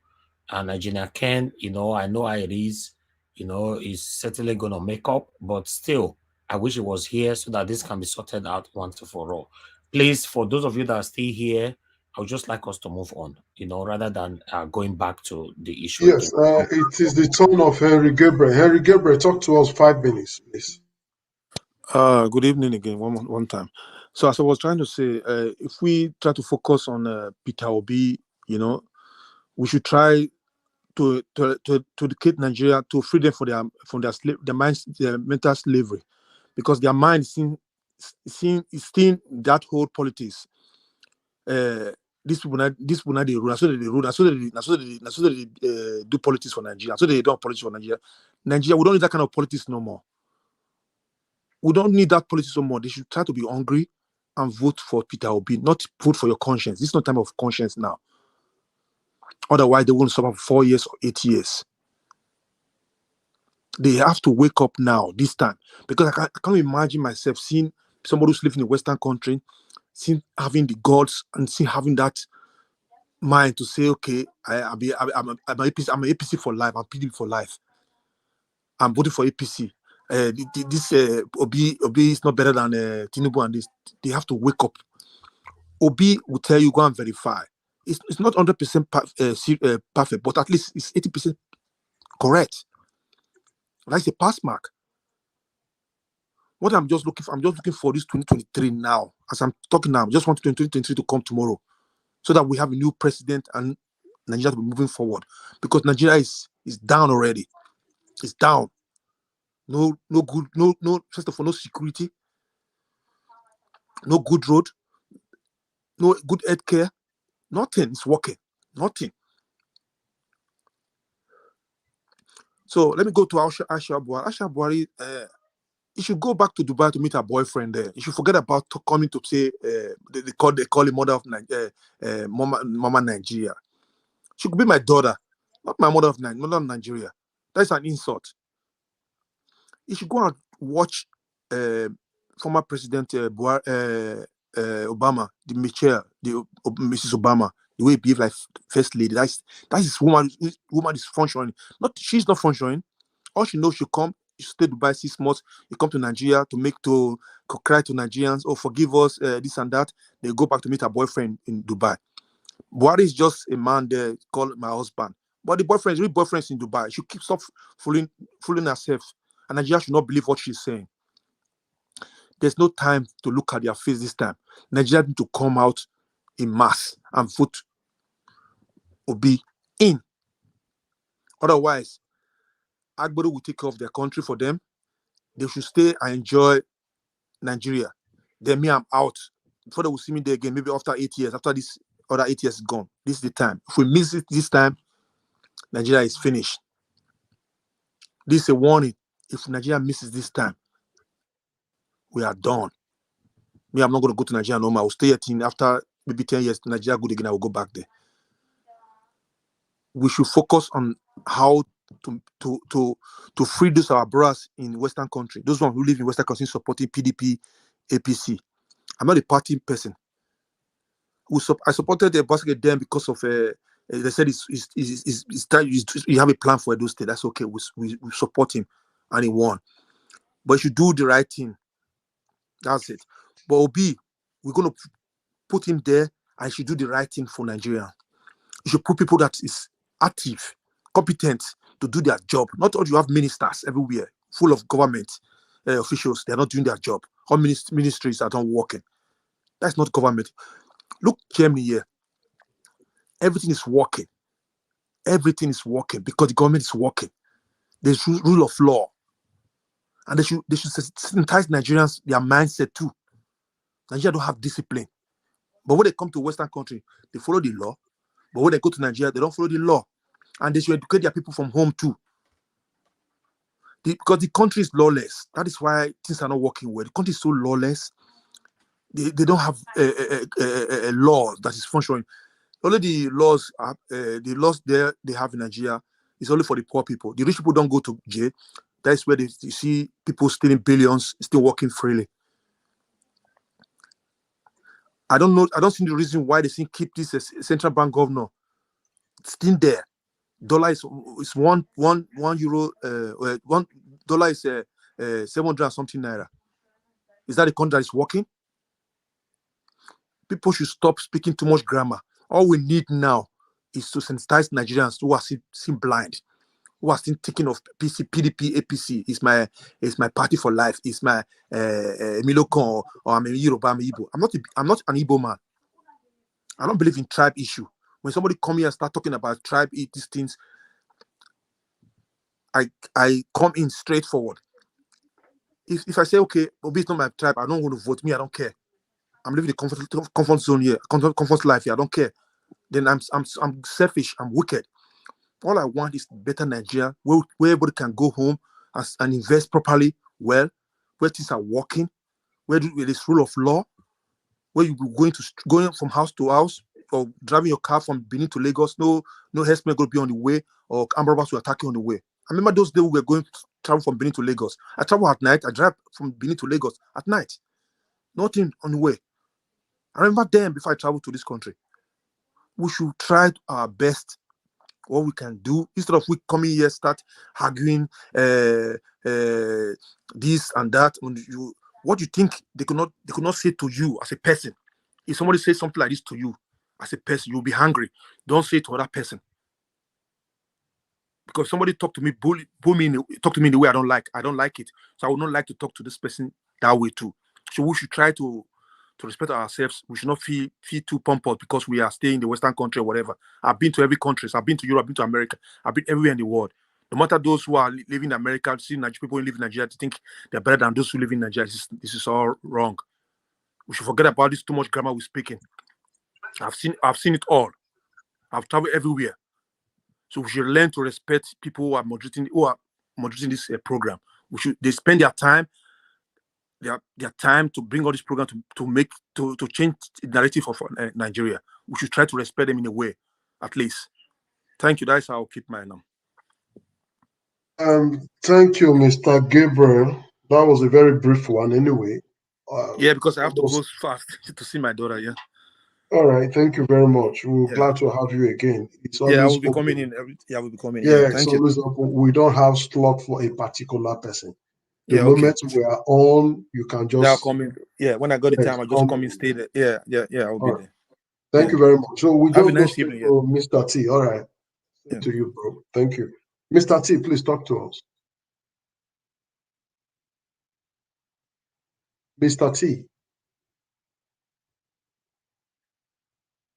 And Engineer Ken, I know how it is. He's certainly going to make up, but still, I wish he was here so that this can be sorted out once and for all. Please, for those of you that are still here, I would just like us to move on, rather than going back to the issue. Yes, it is the turn of Henry Gabriel. Henry Gabriel, talk to us 5 minutes, please. Good evening again, one time. So as I was trying to say, if we try to focus on Peter Obi, we should try to educate Nigeria, to free them from their mental slavery, because their mind is still that whole politics. These people not they rule, so they do politics for Nigeria, so they don't politics for Nigeria. Nigeria, we don't need that kind of politics no more. We don't need that politics no more. They should try to be hungry and vote for Peter Obi, not vote for your conscience. This is not time of conscience now. Otherwise, they won't suffer for 4 years or 8 years. They have to wake up now, this time. Because I can't imagine myself seeing somebody who's living in a Western country, seeing having the gods and seeing having that mind to say, okay, I'm an APC for life. I'm PDP for life. I'm voting for APC. This Obi is not better than Tinubu and this. They have to wake up. Obi will tell you, go and verify. It's not 100% perfect, but at least it's 80% correct. That's a pass mark. What I'm just looking for this 2023 now. As I'm talking now, I just want 2023 to come tomorrow, so that we have a new president and Nigeria to be moving forward. Because Nigeria is down already. It's down. No good, no first of all, no security, no good road, no good health care. Nothing is working. Nothing. So let me go to Aisha Buhari. Aisha Buhari, you should go back to Dubai to meet her boyfriend there. You should forget about coming to say they call him mother of Mama Nigeria. She could be my daughter, not my mother of Nigeria. That's an insult. You should go and watch former President Obama, Mrs. Obama, the way he behaved like first lady. That's his woman. Woman is functioning. She's not functioning. All she knows, she stay Dubai 6 months. You come to Nigeria to cry to Nigerians, oh, forgive us, this and that. They go back to meet her boyfriend in Dubai. Buhari is just a man there called my husband. But the real boyfriends in Dubai. She keeps stop fooling herself. And Nigeria should not believe what she's saying. There's no time to look at their face this time. Nigeria need to come out in mass and vote Obi in. Otherwise, Agbero will take care of their country for them. They should stay and enjoy Nigeria. Then me, I'm out. Before they will see me there again, maybe after 8 years, after this other 8 years is gone. This is the time. If we miss it this time, Nigeria is finished. This is a warning. If Nigeria misses this time, we are done. Me, I'm not going to go to Nigeria no more. I will stay at after maybe 10 years. Nigeria good again, I will go back there. We should focus on how to free those our brothers in Western country. Those ones who live in Western country supporting PDP, APC. I'm not a party person. I supported the basket then because of they said you have a plan for Edo State. That's okay. We support him and he won. But you should do the right thing. That's it. But Obi, we're going to put him there and he should do the right thing for Nigeria. You should put people that is active, competent to do their job. Not all you have ministers everywhere, full of government officials. They're not doing their job. All ministries are not working. That's not government. Look, Germany here. Everything is working. Everything is working because the government is working. There's rule of law. And they should sensitize Nigerians, their mindset too. Nigeria don't have discipline. But when they come to Western country, they follow the law. But when they go to Nigeria, they don't follow the law. And they should educate their people from home too. Because the country is lawless. That is why things are not working well. The country is so lawless. They don't have a law that is functioning. Only the laws there they have in Nigeria is only for the poor people. The rich people don't go to jail. That's where you see people stealing billions, still working freely. I don't know. I don't see the reason why they keep this central bank governor still there. Dollar is one euro. $1 is 700 something naira. Is that the country that is working? People should stop speaking too much grammar. All we need now is to sensitize Nigerians who are seen blind, who are still thinking of PDP, APC. It's my party for life. It's my Milokon or I'm a Yoruba, I'm Igbo. I'm not an Igbo man. I don't believe in tribe issue. When somebody come here and start talking about tribe, these things, I come in straightforward. If I say, okay, Obi is not my tribe, I don't want to vote me, I don't care. I'm living the comfort zone here, comfort life here, I don't care. Then I'm selfish, I'm wicked. All I want is better Nigeria, where everybody can go home and invest properly, well, where things are working, where there's rule of law, where you be going from house to house or driving your car from Benin to Lagos, no herdsmen going to be on the way or armed robbers will attack you on the way. I remember those days we were going to travel from Benin to Lagos. I travel at night, I drive from Benin to Lagos at night. Nothing on the way. I remember them before I traveled to this country. we should try our best. What we can do instead of we coming here start arguing this and that. What you think they could not say to you as a person. If somebody says something like this to you as a person, you'll be hungry. Don't say it to other person. Because somebody talk to me, talk to me in the way I don't like it. So I would not like to talk to this person that way too. So we should try to respect ourselves. We should not feel too pumped up because we are staying in the Western country or whatever. I've been to every country. So I've been to Europe, I've been to America, I've been everywhere in the world. No matter those who are living in America, seeing people who live in Nigeria to think they're better than those who live in Nigeria. This is all wrong. We should forget about this too much grammar we're speaking. I've seen it all. I've traveled everywhere. So we should learn to respect people who are moderating this program. They spend their time to bring all this program to change the narrative of Nigeria. We should try to respect them in a way, at least. Thank you. That's how I'll keep my name. Thank you, Mr. Gabriel. That was a very brief one, anyway. Yeah, because I have to go fast to see my daughter. Yeah. All right. Thank you very much. We're glad to have you again. It's always I will be coming in. I will be coming in. Yeah, Thank it's you. always open. We don't have slot for a particular person. The Yeah, moment we are on, you can just. Yeah, I'll come in. Yeah, when I got the time, I'll just come in, stay there. Yeah, I'll be there. Thank you very much. So we Have just a nice evening. to Mr. T. All right. To you, bro. Thank you. Mr. T, please talk to us. Mr. T.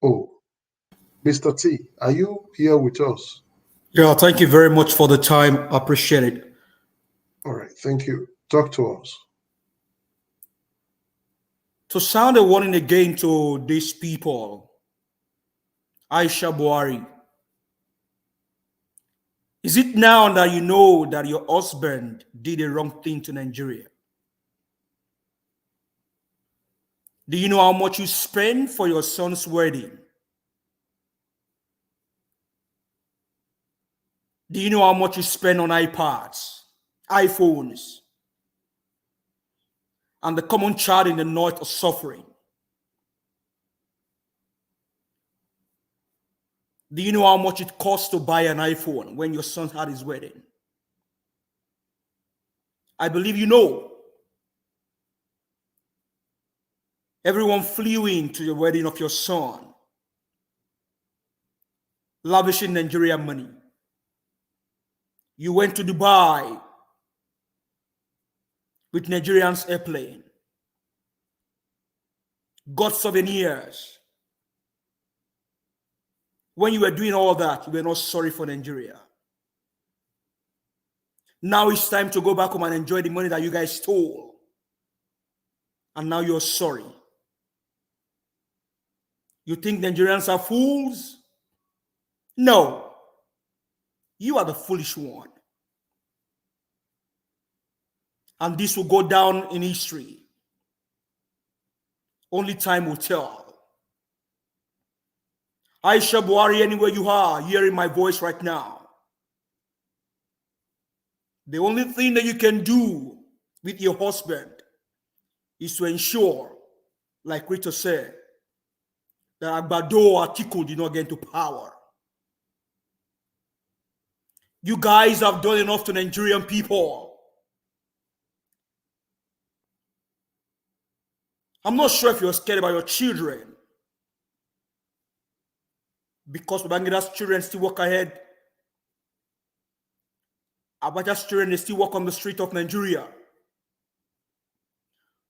Oh, Mr. T, are you here with us? Yeah, thank you very much for the time. I appreciate it. All right, thank you. Talk to us. To sound a warning again to these people, Aisha Buhari, is it now that you know that your husband did a wrong thing to Nigeria? Do you know how much you spend for your son's wedding? Do you know how much you spend on iPads, iPhones, and the common child in the north is suffering? Do you know how much it costs to buy an iPhone when your son had his wedding? I believe you know. Everyone flew into the wedding of your son, lavishing Nigerian money. You went to Dubai with Nigerians airplane, got souvenirs. When you were doing all that, you were not sorry for Nigeria. Now it's time to go back home and enjoy the money that you guys stole. And now you're sorry. You think Nigerians are fools? No. You are the foolish one. And this will go down in history. Only time will tell. Aisha Buhari, anywhere you are, hearing my voice right now. The only thing that you can do with your husband is to ensure, like Rita said, that Agbado Atiku did not get into power. You guys have done enough to Nigerian people. I'm not sure if you're scared about your children, because Babangida's children still walk ahead. Abacha's children, they still walk on the street of Nigeria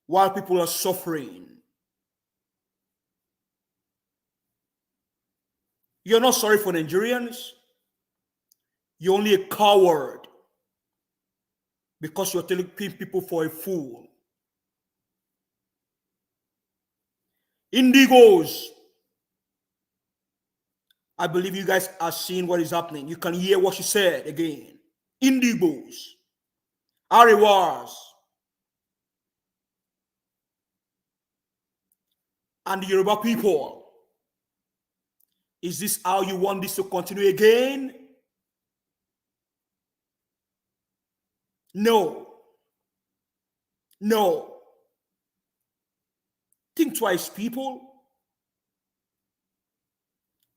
while people are suffering. You're not sorry for Nigerians. You're only a coward because you're telling people for a fool. Indigos, I believe you guys are seeing what is happening. You can hear what she said again. Indigos, Arewas, and the Yoruba people. Is this how you want this to continue again? No. No. Think twice, people.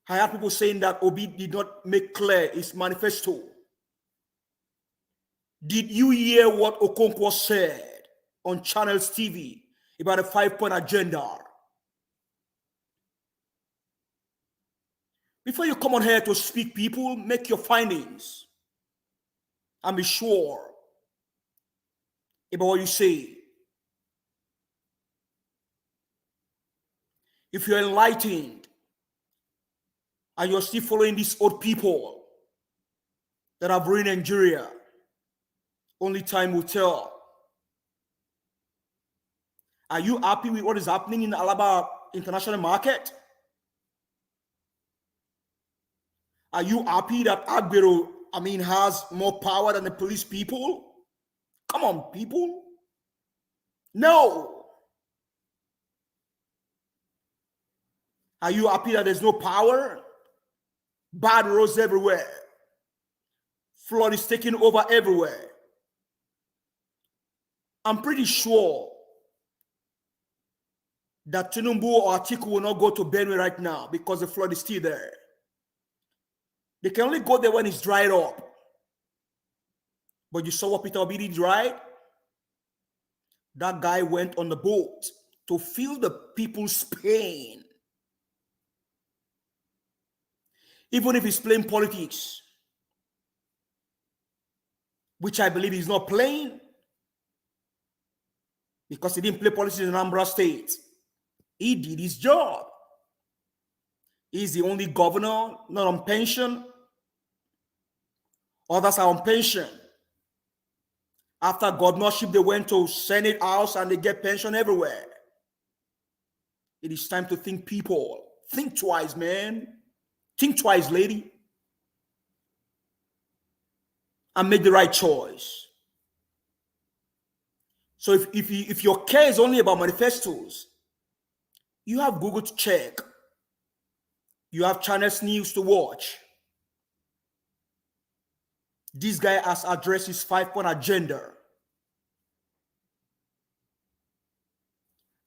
I have people saying that Obi did not make clear his manifesto. Did you hear what Okonkwo said on Channels TV about a 5-point agenda? Before you come on here to speak, people, make your findings and be sure about what you say. If you're enlightened and you're still following these old people that have ruined Nigeria, only time will tell. Are you happy with what is happening in Alaba international market? Are you happy that Agbero, has more power than the police people? Come on, people. No. Are you happy that there's no power? Bad roads everywhere. Flood is taking over everywhere. I'm pretty sure that Tinubu or Atiku will not go to Benue right now because the flood is still there. They can only go there when it's dried up. But you saw what Peter Obi did, right? That guy went on the boat to feel the people's pain. Even if he's playing politics, which I believe he's not playing, because he didn't play politics in Anambra State. He did his job. He's the only governor not on pension. Others are on pension. After governorship, they went to Senate House and they get pension everywhere. It is time to think, people. Think twice, man. Think twice, lady. And make the right choice. So if your care is only about manifestos, you have Google to check. You have Channels News to watch. This guy has addressed his 5-point agenda.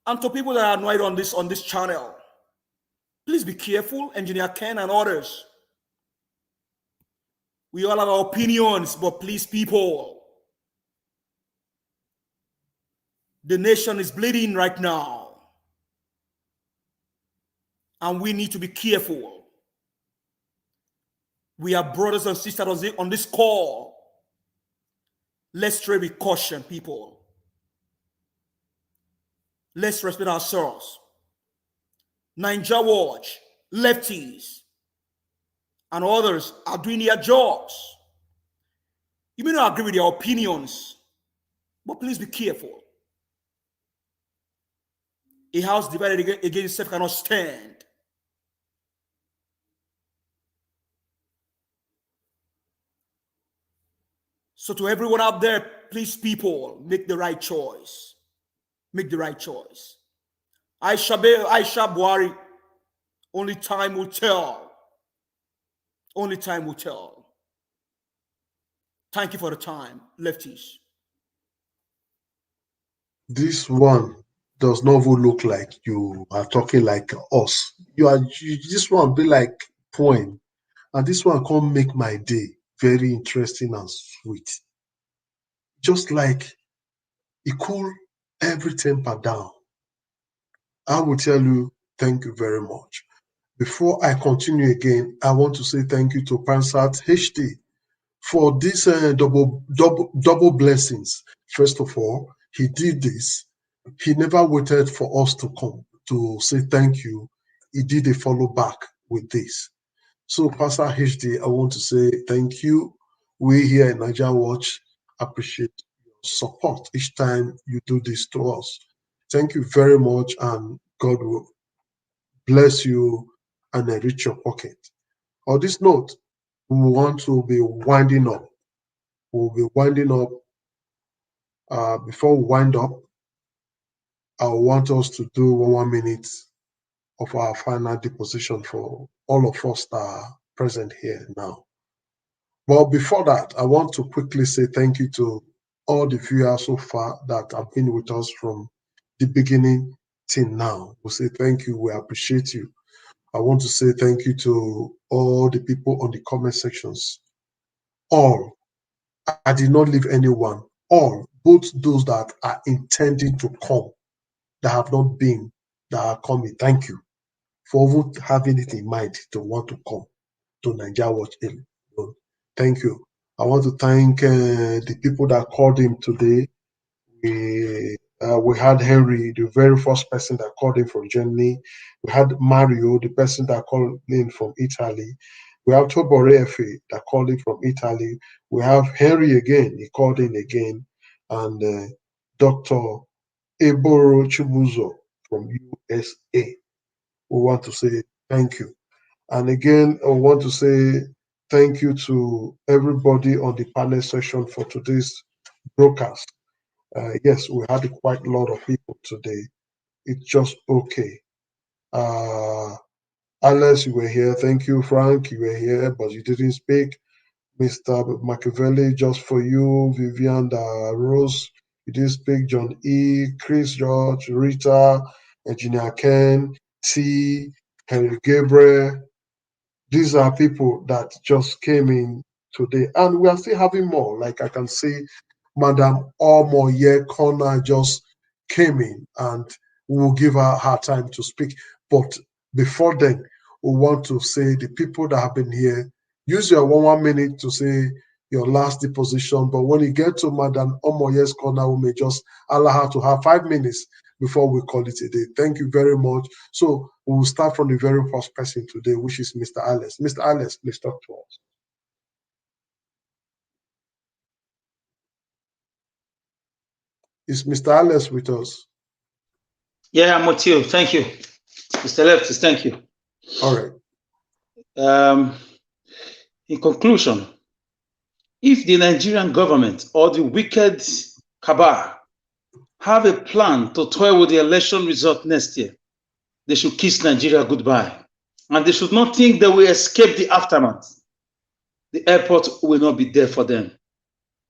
And to people that are annoyed on this channel, please be careful, Engineer Ken and others. We all have our opinions, but please, people, the nation is bleeding right now. And we need to be careful. We are brothers and sisters on this call. Let's tread with caution, people. Let's respect ourselves. Ninja Watch, lefties, and others are doing their jobs. You may not agree with their opinions, but please be careful. A house divided against itself cannot stand. So to everyone out there, please, people, make the right choice. Make the right choice. Aisha Buhari, only time will tell. Only time will tell. Thank you for the time, lefties. This one does not even look like you are talking like us. This one be like poem, and this one can make my day very interesting and sweet. Just like it cool every temper down. I will tell you thank you very much. Before I continue again, I want to say thank you to Pansat HD for this double blessings. First of all, he did this. He never waited for us to come to say thank you. He did a follow back with this. So, Pastor HD, I want to say thank you. We here in Niger Watch appreciate your support each time you do this to us. Thank you very much, and God will bless you and enrich your pocket. On this note, we want to be winding up. We'll be winding up. Before we wind up, I want us to do 1 minute of our final deposition for all of us that are present here now. Well, before that, I want to quickly say thank you to all the viewers so far that have been with us from the beginning till now. We say thank you. We appreciate you. I want to say thank you to all the people on the comment sections. All. I did not leave anyone. All. Both those that are intending to come, that have not been, that are coming. Thank you for even having it in mind to want to come to Nigeria Watch. Thank you. I want to thank the people that called him today. We had Henry, the very first person that called in from Germany. We had Mario, the person that called in from Italy. We have Tobore Efe that called in from Italy. We have Henry again, he called in again. And Dr. Eboro Chibuzo from USA. We want to say thank you. And again, I want to say thank you to everybody on the panel session for today's broadcast. Yes, we had quite a lot of people today. It's just okay. Alice, you were here. Thank you, Frank. You were here, but you didn't speak. Mr. Machiavelli, just for you. Vivian Rose, you didn't speak. John E., Chris George, Rita, Engineer Ken, T, Henry Gabriel. These are people that just came in today. And we are still having more. Like I can see Madam Omoye Kona just came in, and we will give her time to speak. But before then, we want to say the people that have been here, use your 1 minute to say your last deposition. But when you get to Madam Omoye's corner, we may just allow her to have 5 minutes before we call it a day. Thank you very much. So we will start from the very first person today, which is Mr. Alice. Mr. Alice, please talk to us. Is Mr. Alice with us? Yeah, I'm with you. Thank you. Mr. Leftis, thank you. All right. In conclusion, if the Nigerian government or the wicked cabal have a plan to toy with the election result next year, they should kiss Nigeria goodbye. And they should not think they will escape the aftermath. The airport will not be there for them.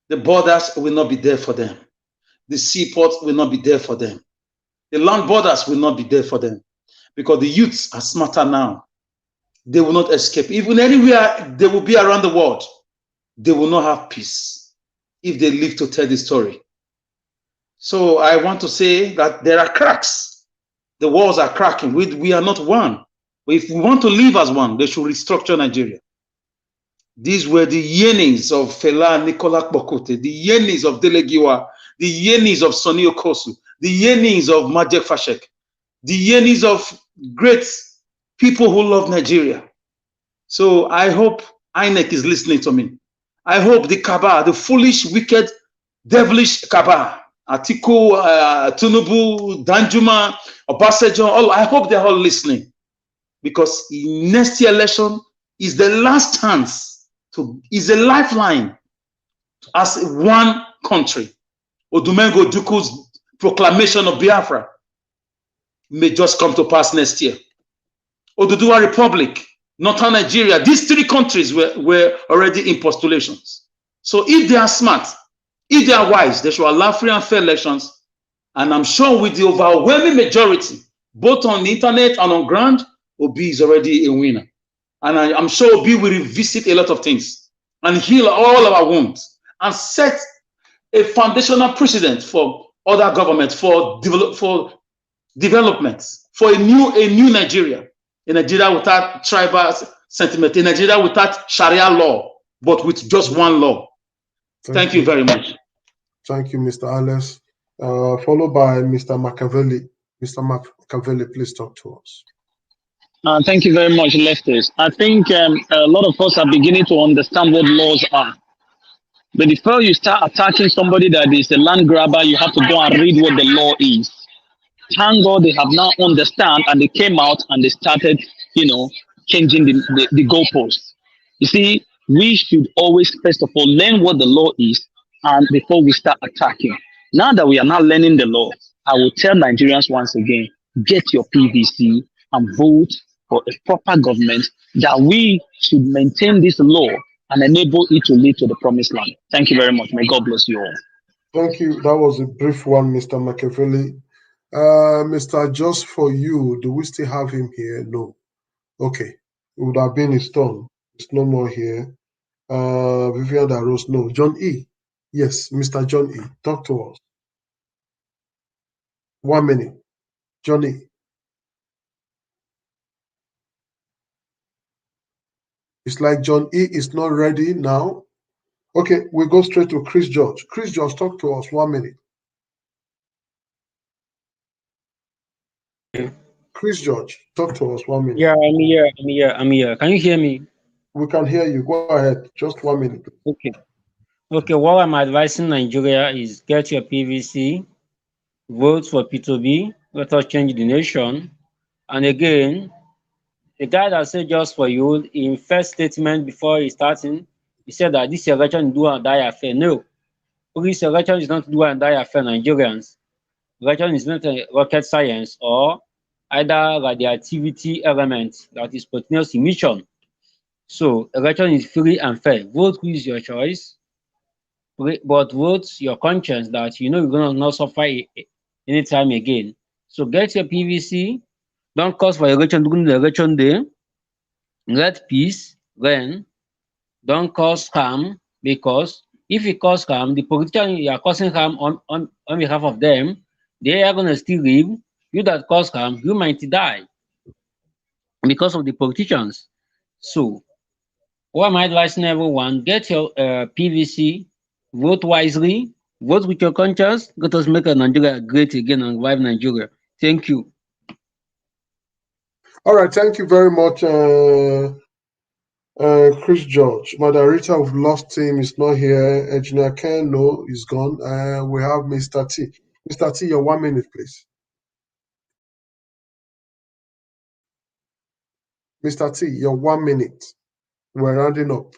The borders will not be there for them. The seaport will not be there for them. The land borders will not be there for them. Because the youths are smarter now. They will not escape. Even anywhere they will be around the world, they will not have peace if they live to tell the story. So I want to say that there are cracks. The walls are cracking. We are not one. But if we want to live as one, they should restructure Nigeria. These were the yearnings of Fela Nicolas Bokote, the yearnings of Delegiwa, the yearnings of Sonny Okosu, the yearnings of Majek Fashek, the yearnings of great people who love Nigeria. So I hope INEC is listening to me. I hope the cabal, the foolish, wicked, devilish cabal, Atiku, Tinubu, Danjuma, Obasanjo, I hope they're all listening. Because next year election is the last chance, is a lifeline as one country. Odumengo Duku's proclamation of Biafra may just come to pass next year. Oduduwa Republic, Northern Nigeria, these three countries were already in postulations. So if they are smart, if they are wise, they should allow free and fair elections. And I'm sure with the overwhelming majority, both on the internet and on ground, Obi is already a winner. And I'm sure Obi will revisit a lot of things and heal all our wounds and set a foundational precedent for other governments, for development, for a new Nigeria. A Nigeria without tribal sentiment, a Nigeria without Sharia law, but with just one law. Thank you very much. Thank you, Mr. Alice. Followed by Mr. Machiavelli. Mr. Machiavelli, please talk to us. Thank you very much, Leftis. I think a lot of us are beginning to understand what laws are. But before you start attacking somebody that is a land grabber, you have to go and read what the law is. Thank God they have now understand, and they came out and they started, changing the goalposts. You see, we should always, first of all, learn what the law is, and before we start attacking. Now that we are not learning the law, I will tell Nigerians once again, get your PVC and vote for a proper government, that we should maintain this law and enable it to lead to the promised land. Thank you very much. May God bless you all. Thank you. That was a brief one, Mr. Machiavelli. Mr. Just for You, do we still have him here? No. Okay, it would have been his turn. It's no more here. Vivian Rose, no. John E. Yes, Mr. John E. Talk to us. 1 minute. John E. It's like John E. is not ready now. Okay, we go straight to Chris George. Chris George, talk to us. 1 minute. Chris George, talk to us. 1 minute. Yeah, I'm here. Can you hear me? We can hear you. Go ahead. Just 1 minute. Okay. Okay, what I'm advising Nigeria is get your PVC, vote for P2B, let us change the nation. And again, the guy that said just for you, in first statement before he starting, he said that this election is do and die affair. No, this election is not do and die affair, Nigerians. Election is not a rocket science or either radioactivity element that is spontaneous emission. So election is free and fair. Vote who is your choice, but vote your conscience that you know you're gonna not suffer anytime again. So get your PVC, don't cause for election during the election day, let peace reign, don't cause harm, because if you cause harm, the politician you are causing harm on behalf of them, they are gonna still live. You that cause harm, you might die because of the politicians. So what am I advising everyone? Get your PVC, vote wisely, vote with your conscience. Let us make Nigeria great again and revive Nigeria. Thank you. All right, thank you very much, Chris George. Madarita, we've lost him. He's not here. Engineer Ken, no, he's gone. We have Mr. T. Mr. T, your 1 minute, please. Mr. T, your 1 minute. We're rounding up.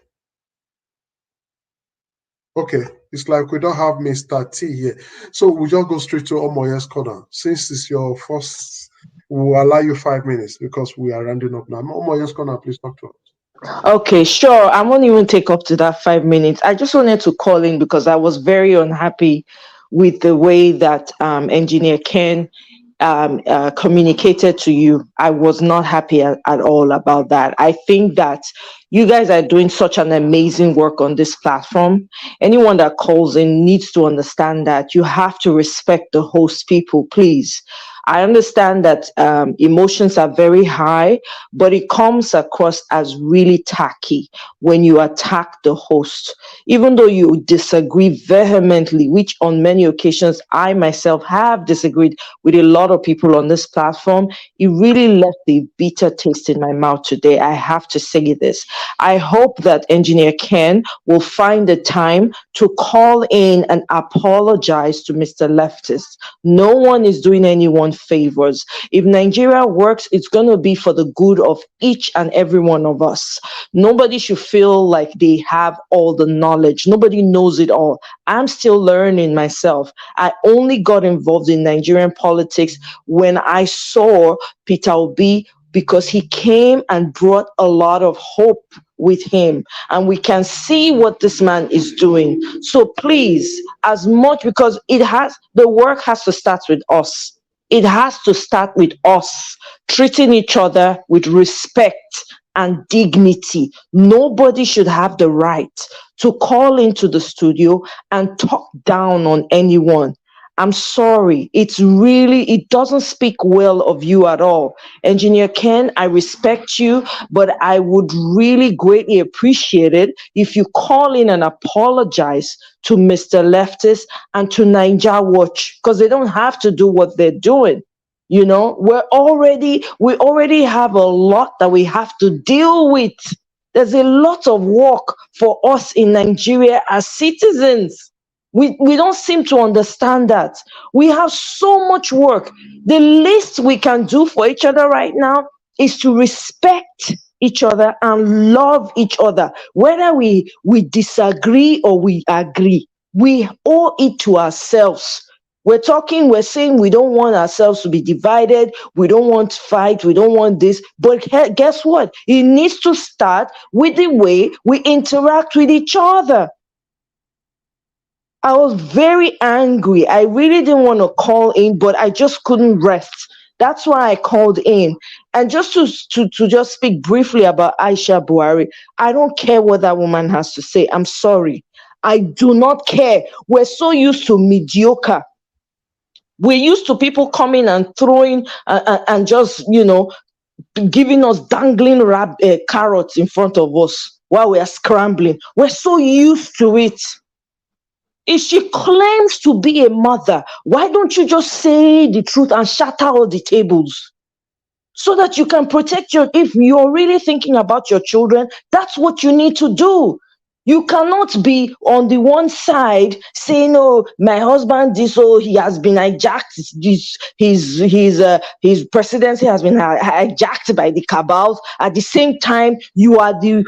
Okay, it's like we don't have Mr. T here. So we'll just go straight to Omoye's corner. Since it's your first, we'll allow you 5 minutes because we are rounding up now. Omoye's corner, please talk to us. Okay, sure. I won't even take up to that 5 minutes. I just wanted to call in because I was very unhappy with the way that Engineer Ken communicated to you. I was not happy at all about that. I think that you guys are doing such an amazing work on this platform. Anyone that calls in needs to understand that you have to respect the host people, please. I understand that emotions are very high, but it comes across as really tacky when you attack the host. Even though you disagree vehemently, which on many occasions I myself have disagreed with a lot of people on this platform, it really left a bitter taste in my mouth today. I have to say this. I hope that Engineer Ken will find the time to call in and apologize to Mr. Leftist. No one is doing anyone favors. If Nigeria works, it's going to be for the good of each and every one of us. Nobody should feel like they have all the knowledge. Nobody knows it all. I'm still learning myself. I only got involved in Nigerian politics when I saw Peter Obi, because he came and brought a lot of hope with him, and we can see what this man is doing. So please, as much, because the work has to start with us. It has to start with us treating each other with respect and dignity. Nobody should have the right to call into the studio and talk down on anyone. I'm sorry. It doesn't speak well of you at all. Engineer Ken, I respect you, but I would really greatly appreciate it if you call in and apologize to Mr. Leftist and to Niger Watch, because they don't have to do what they're doing. You know, we already have a lot that we have to deal with. There's a lot of work for us in Nigeria as citizens. We don't seem to understand that. We have so much work. The least we can do for each other right now is to respect each other and love each other. Whether we disagree or we agree, we owe it to ourselves. We're saying we don't want ourselves to be divided. We don't want to fight. We don't want this. But guess what? It needs to start with the way we interact with each other. I was very angry. I really didn't want to call in, but I just couldn't rest. That's why I called in. And just to just speak briefly about Aisha Buhari, I don't care what that woman has to say. I'm sorry. I do not care. We're so used to mediocre. We're used to people coming and throwing and just, giving us dangling carrots in front of us while we are scrambling. We're so used to it. If she claims to be a mother, why don't you just say the truth and shatter all the tables so that you can protect if you're really thinking about your children, that's what you need to do. You cannot be on the one side saying, "Oh, my husband, he has been hijacked. His presidency has been hijacked by the cabals." At the same time, you are the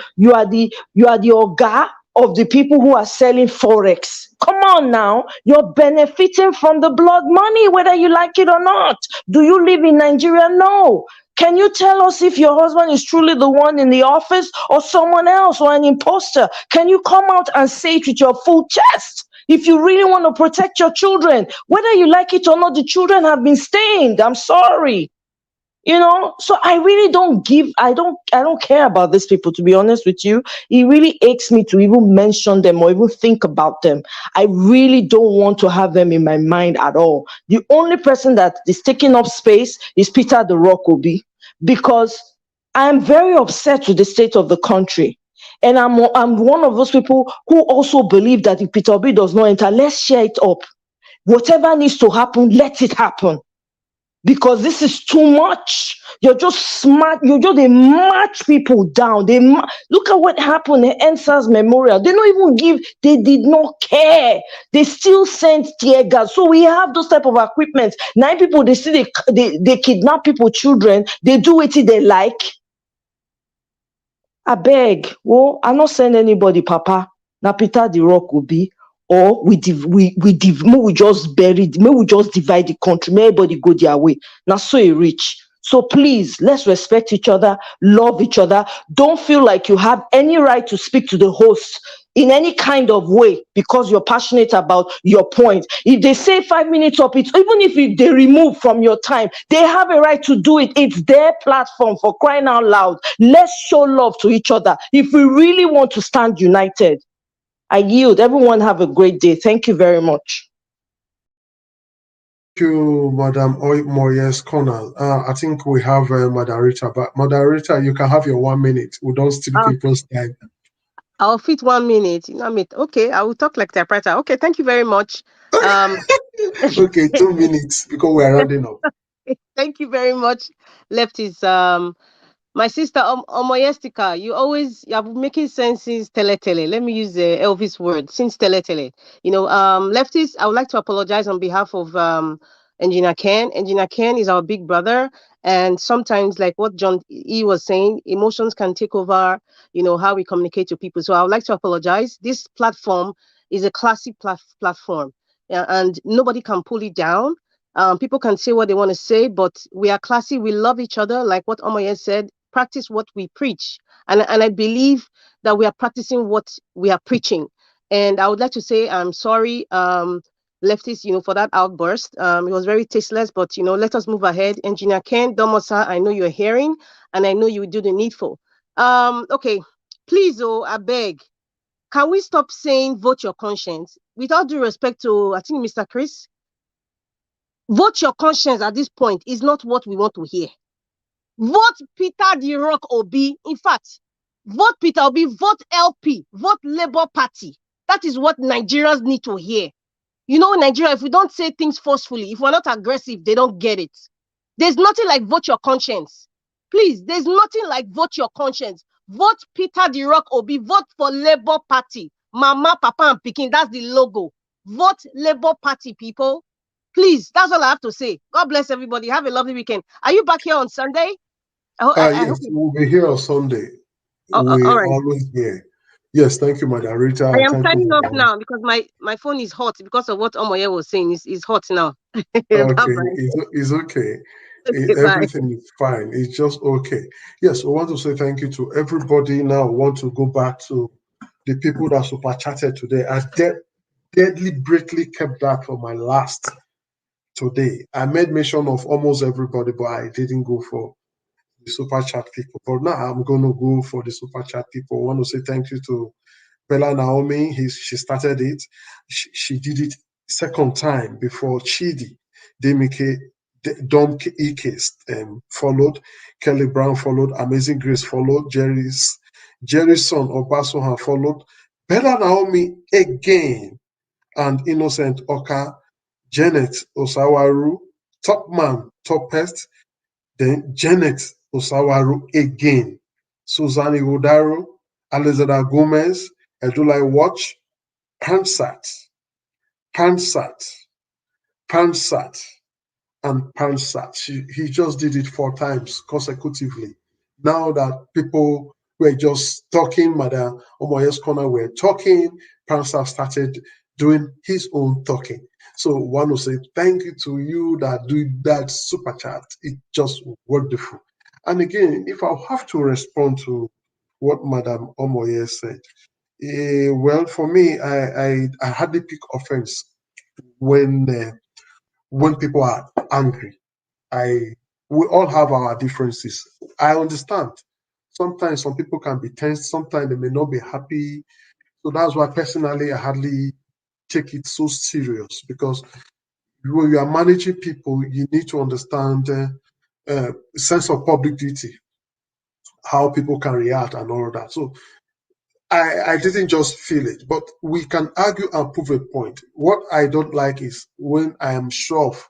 Oga of the people who are selling forex. Come on now, you're benefiting from the blood money, whether you like it or not. Do you live in Nigeria? No. Can you tell us if your husband is truly the one in the office or someone else or an imposter? Can you come out and say it with your full chest? If you really want to protect your children, whether you like it or not, the children have been stained. I'm sorry. So I really I don't care about these people, to be honest with you. It really aches me to even mention them or even think about them. I really don't want to have them in my mind at all. The only person that is taking up space is Peter the Rock Obi, because I'm very upset with the state of the country. And I'm one of those people who also believe that if Peter Obi does not enter, let's share it up. Whatever needs to happen, let it happen. Because this is too much. You're just smart. They march people down. Look at what happened at NSAS Memorial. They did not care. They still sent tear gas. So we have those type of equipment. 9 people, they kidnap people, children. They do it if they like. I beg. Well, I'm not sending anybody, Papa. Now Peter the Rock will be. Or we just divide the country. May everybody go their way. Now so rich. So please, let's respect each other, love each other. Don't feel like you have any right to speak to the host in any kind of way because you're passionate about your point. If they say 5 minutes up, even if they remove from your time, they have a right to do it. It's their platform, for crying out loud. Let's show love to each other if we really want to stand united. I yield. Everyone have a great day. Thank you very much. Thank you, Madam Moyes Cornell. I think we have Madam Rita, but Madam Rita, you can have your 1 minute. We don't steal people's time. I'll fit 1 minute. Okay, I will talk like typewriter. Okay, thank you very much. Okay, 2 minutes because we are rounding up. Thank you very much, lefties. My sister Omoyestika, you're making sense since tele. Let me use the Elvis word, since tele. Lefties, I would like to apologize on behalf of Engineer Ken. Engineer Ken is our big brother, and sometimes, like what John E was saying, emotions can take over, how we communicate to people. So I would like to apologize. This platform is a classic platform, and nobody can pull it down. People can say what they want to say, but we are classy. We love each other, like what Omoye said. Practice what we preach, and I believe that we are practicing what we are preaching. And I would like to say I'm sorry, leftists, for that outburst. It was very tasteless, but let us move ahead. Engineer Ken Domosa, I know you're hearing, and I know you will do the needful. Okay, please, I beg, can we stop saying vote your conscience? With all due respect to, I think, Mr. Chris, vote your conscience at this point is not what we want to hear. Vote Peter the Rock Obi. In fact, vote Peter Obi, vote LP, vote Labour Party. That is what Nigerians need to hear. In Nigeria, if we don't say things forcefully, if we're not aggressive, they don't get it. There's nothing like vote your conscience. Please, there's nothing like vote your conscience. Vote Peter the Rock Obi, vote for Labour Party. Mama, Papa, and Pikin, that's the logo. Vote Labour Party, people. Please, that's all I have to say. God bless everybody. Have a lovely weekend. Are you back here on Sunday? Yes, we'll be here on Sunday. We're always here. Yes, thank you, Madam Rita. I am signing off now because my phone is hot because of what Omoye was saying. It's hot now. Okay, it's okay. Everything is fine. It's just okay. Yes, we want to say thank you to everybody. Now we want to go back to the people that super chatted today. I deadly kept that for my last. today. I made mention of almost everybody, but I didn't go for the super chat people. But now I'm going to go for the super chat people. I want to say thank you to Bella Naomi. She started it. She did it second time before Chidi. Demike, Dom Ike followed. Kelly Brown followed. Amazing Grace followed. Jerry's son Obasohan followed. Bella Naomi again. And Innocent Oka, Janet Osawaru, Topman Topest, then Janet Osawaru again. Suzanne Rodaro, Alexander Gomez, Edulai Watch, Pansat, Pansat, Pansat, and Pansat. He just did it 4 times consecutively. Now that people were just talking, Madam Omoye's Corner were talking, Pansat started doing his own talking. So want to say thank you to you that do that super chat. It's just wonderful. And again, if I have to respond to what Madam Omoye said, well, for me, I hardly pick offense when people are angry. We all have our differences. I understand. Sometimes some people can be tense. Sometimes they may not be happy. So that's why personally I hardly take it so serious, because when you are managing people, you need to understand sense of public duty, how people can react and all of that. So I didn't just feel it, but we can argue and prove a point. What I don't like is when I am sure of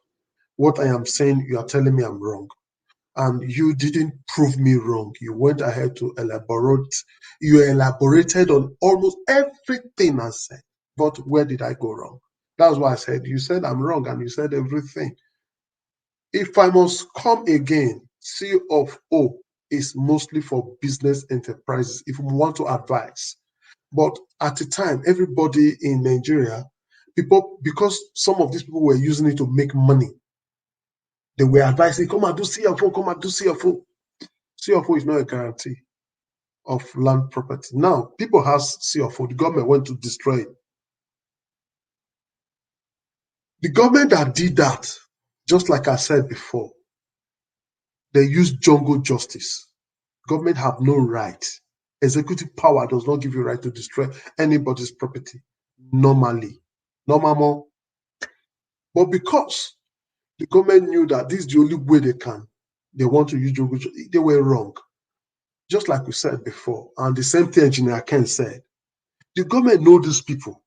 what I am saying, you are telling me I'm wrong. And you didn't prove me wrong. You went ahead to elaborate. You elaborated on almost everything I said. But where did I go wrong? That's why I said, you said I'm wrong, and you said everything. If I must come again, C of O is mostly for business enterprises if we want to advise. But at the time, everybody in Nigeria, people, because some of these people were using it to make money, they were advising, come and do CFO, come and do CFO. CFO is not a guarantee of land property. Now, people have CFO, the government went to destroy it. The government that did that, just like I said before, they used jungle justice. Government have no right. Executive power does not give you right to destroy anybody's property normally. Normal. But because the government knew that this is the only way they want to use jungle justice, they were wrong. Just like we said before, and the same thing Engineer Ken said, the government know these people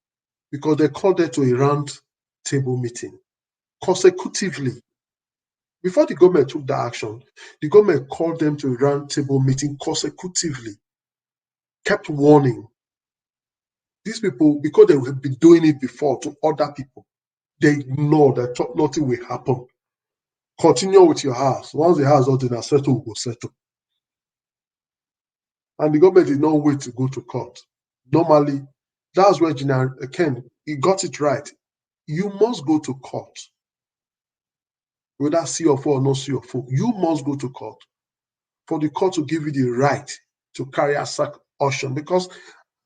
because they called them to a round table meeting consecutively. Before the government took that action, the government called them to a round table meeting consecutively, kept warning. These people, because they have been doing it before to other people, they know that nothing will happen. Continue with your house. Once the house doesn't settle, we will settle. And the government did not wait to go to court. Normally, that's where General Ken, he got it right. You must go to court. Whether CFO or not CFO, you must go to court for the court to give you the right to carry a sack auction, because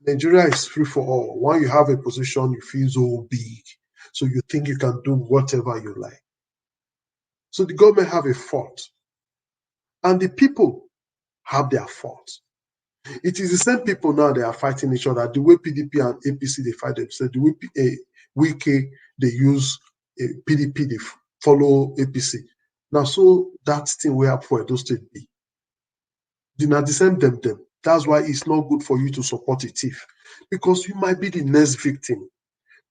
Nigeria is free for all. When you have a position, you feel so big, so you think you can do whatever you like. So the government have a fault, and the people have their fault. It is the same people now they are fighting each other. The way PDP and APC they fight themselves, the way WK they use PDP they follow APC. Now so that thing we have for Edo State be. They not the same them. That's why it's not good for you to support a thief, because you might be the next victim.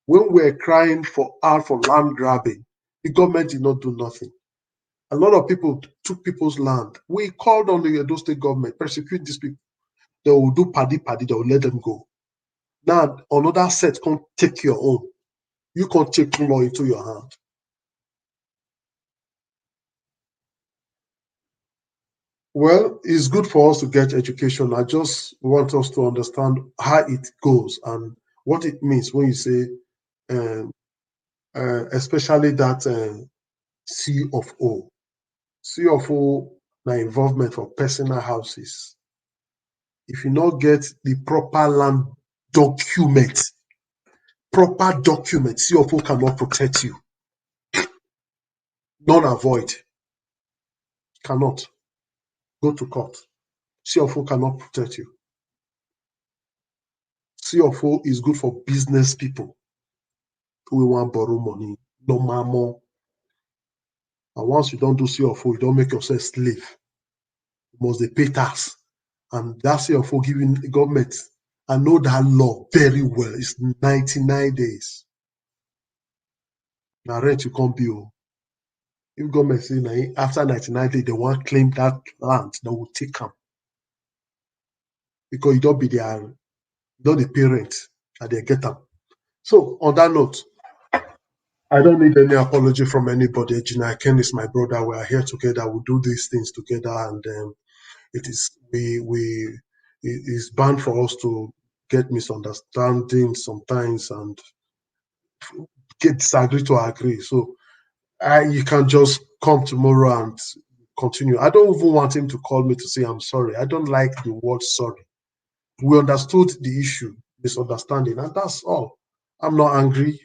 When we're crying for land grabbing, the government did not do nothing. A lot of people took people's land. We called on the Edo State government, persecute these people. They will do paddy, they will let them go. Now, another set can't take your own. You can't take law into your hand. Well, it's good for us to get education. I just want us to understand how it goes and what it means when you say, especially that C of O. C of O, na involvement for personal houses. If you not get the proper land document, C of O cannot protect you. non-avoid. Cannot. Go to court. CFO cannot protect you. CFO is good for business people who want to borrow money, no more. And once you don't do CFO, you don't make yourself slave. You must pay tax. And that CFO giving the government, I know that law very well. It's 99 days. Now rent you can't be. If government say after 99 days, they want to claim that land, they will take them. Because you don't be there, you don't the parent, and they get them. So on that note, I don't need any apology from anybody. Gina Ken is my brother. We are here together. We do these things together, and it is it is bound for us to get misunderstandings sometimes and get disagree to agree. So you can just come tomorrow and continue. I don't even want him to call me to say I'm sorry. I don't like the word sorry. We understood the issue, misunderstanding, and that's all. I'm not angry.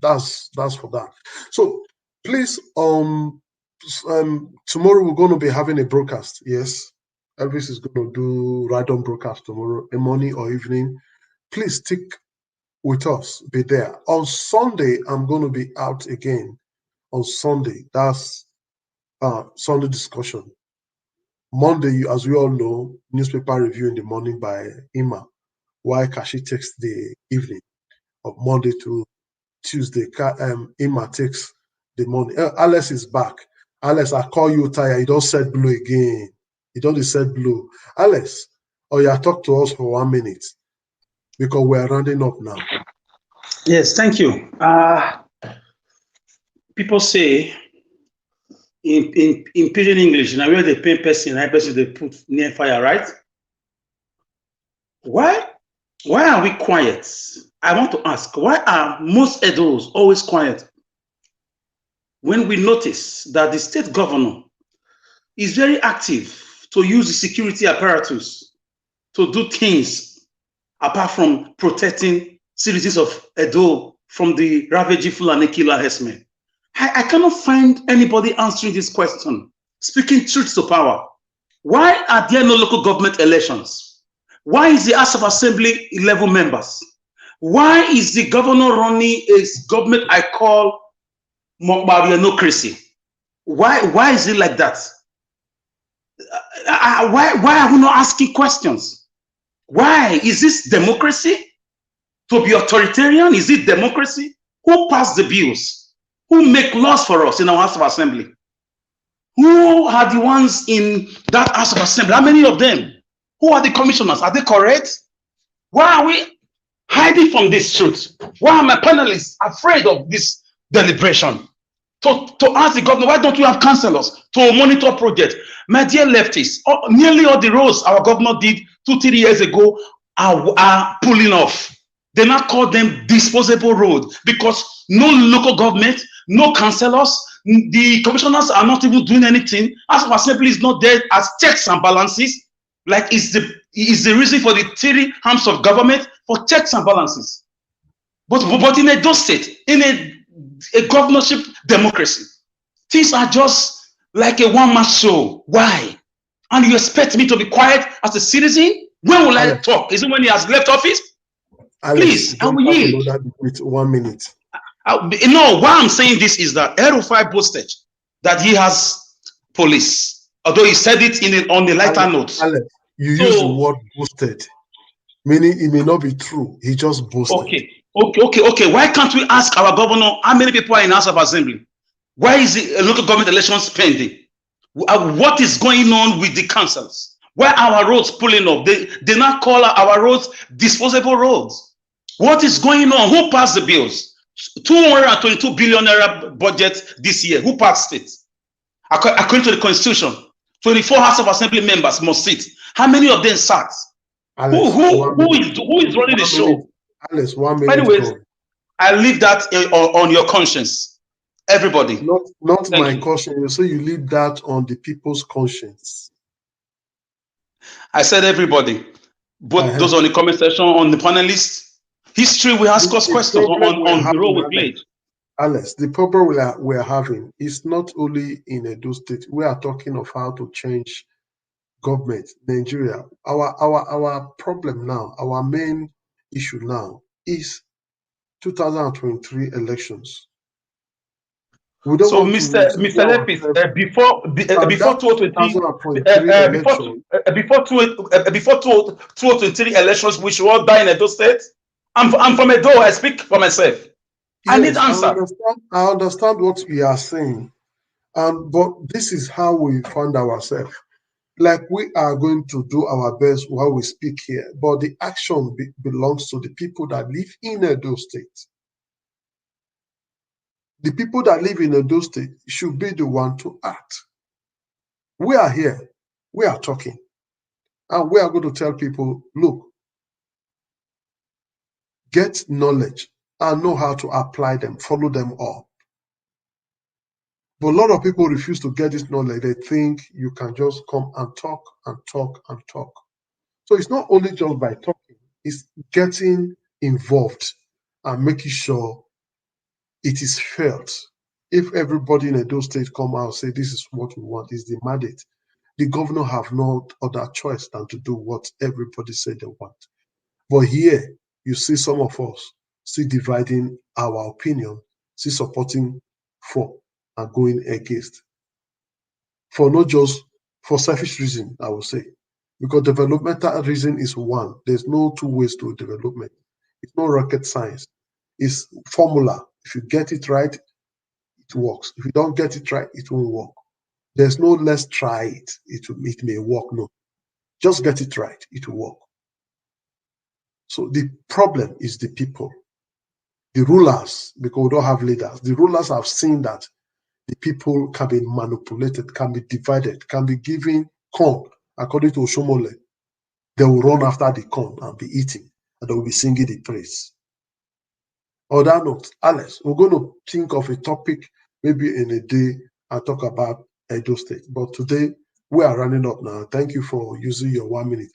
That's for that. So please, tomorrow we're going to be having a broadcast. Yes, Elvis is going to do random broadcast tomorrow, in morning or evening. Please stick with us. Be there. On Sunday, I'm going to be out again. On Sunday, that's Sunday discussion. Monday, as we all know, newspaper review in the morning by Ima, while Kashi takes the evening of Monday to Tuesday. Ima takes the morning. Alex is back. Alex, I call you tired. You don't set blue again. You don't set blue. Alex, talk to us for 1 minute because we're rounding up now. Yes, thank you. People say in pidgin English, now where they paint person, I person they put near fire, right? Why are we quiet? I want to ask, why are most Edos always quiet when we notice that the state governor is very active to use the security apparatus to do things apart from protecting citizens of Edo from the ravaging Fulani killer herdsmen? I cannot find anybody answering this question, speaking truth to power. Why are there no local government elections? Why is the House of Assembly 11 members? Why is the governor running a government I call occupancy? Why is it like that? Why are we not asking questions? Why is this democracy? To be authoritarian, is it democracy? Who passed the bills? Who make laws for us in our House of Assembly? Who are the ones in that House of Assembly? How many of them? Who are the commissioners? Are they correct? Why are we hiding from this truth? Why are my panelists afraid of this deliberation? To ask the governor, why don't we have councillors to monitor projects? My dear leftists, nearly all the roads our governor did 2-3 years ago are pulling off. They now call them disposable roads because no local government, no councillors, the commissioners are not even doing anything. House of Assembly is not there as checks and balances. Like is the reason for the 3 arms of government for checks and balances. But in a Edo state, in a governorship democracy, things are just like a one-man show. Why? And you expect me to be quiet as a citizen? When will I talk? Is it when he has left office? Alex, please, I will yield. With 1 minute. No, why I'm saying this is that N5M boasted that he has police, although he said it on the lighter note. Alex, you use the word boasted, meaning it may not be true. He just boasted. Okay. Why can't we ask our governor how many people are in House of Assembly? Why is the local government elections pending? What is going on with the councils? Why are our roads pulling up? They now call our roads disposable roads. What is going on? Who passed the bills? 222 billion naira budget this year. Who passed it? According to the Constitution, 24 House of Assembly members must sit. How many of them sat? Alex, who is running the show? Alex, 1 minute. Anyways, I leave that on your conscience. Everybody. Not my conscience. So you leave that on the people's conscience. I said everybody. Both those on the comment section, on the panelists. History will ask us questions on the role we played. Alex, the problem we are having is not only in Edo State. We are talking of how to change government, Nigeria. Our problem now, our main issue now is 2023 elections. We don't So, want to Mr. Lepis, before 2023 elections, we should all die in Edo State. I'm from Edo. I speak for myself. I need answer. I understand what we are saying, but this is how we find ourselves. Like, we are going to do our best while we speak here, but the action belongs to the people that live in Edo State. The people that live in Edo State should be the one to act. We are here, we are talking, and we are going to tell people, look, get knowledge and know how to apply them, follow them up. But a lot of people refuse to get this knowledge. They think you can just come and talk and talk and talk. So it's not only just by talking, it's getting involved and making sure it is felt. If everybody in Edo State come out and say, this is what we want, is the mandate, the governor have no other choice than to do what everybody said they want. But here, you see some of us still dividing our opinion, still supporting for and going against. For not just for selfish reason, I will say. Because developmental reason is one. There's no two ways to development. It's not rocket science. It's formula. If you get it right, it works. If you don't get it right, it won't work. There's no let's try it. It may work. No. Just get it right. It will work. So the problem is the people. The rulers, because we don't have leaders, the rulers have seen that the people can be manipulated, can be divided, can be given corn, according to Oshomole. They will run after the corn and be eating, and they will be singing the praise. On that note, Alex, we're going to think of a topic maybe in a day and talk about Edo State. But today, we are running up now. Thank you for using your 1 minute.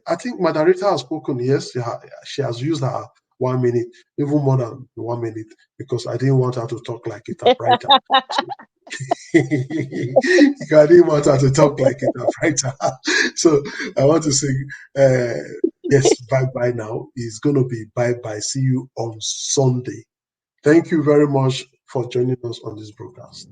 I think Madarita has spoken. Yes, she has used her 1 minute, even more than 1 minute, because I didn't want her to talk like a typewriter. I didn't want her to talk like a typewriter. So I want to say, yes, bye-bye now. It's going to be bye-bye. See you on Sunday. Thank you very much for joining us on this broadcast.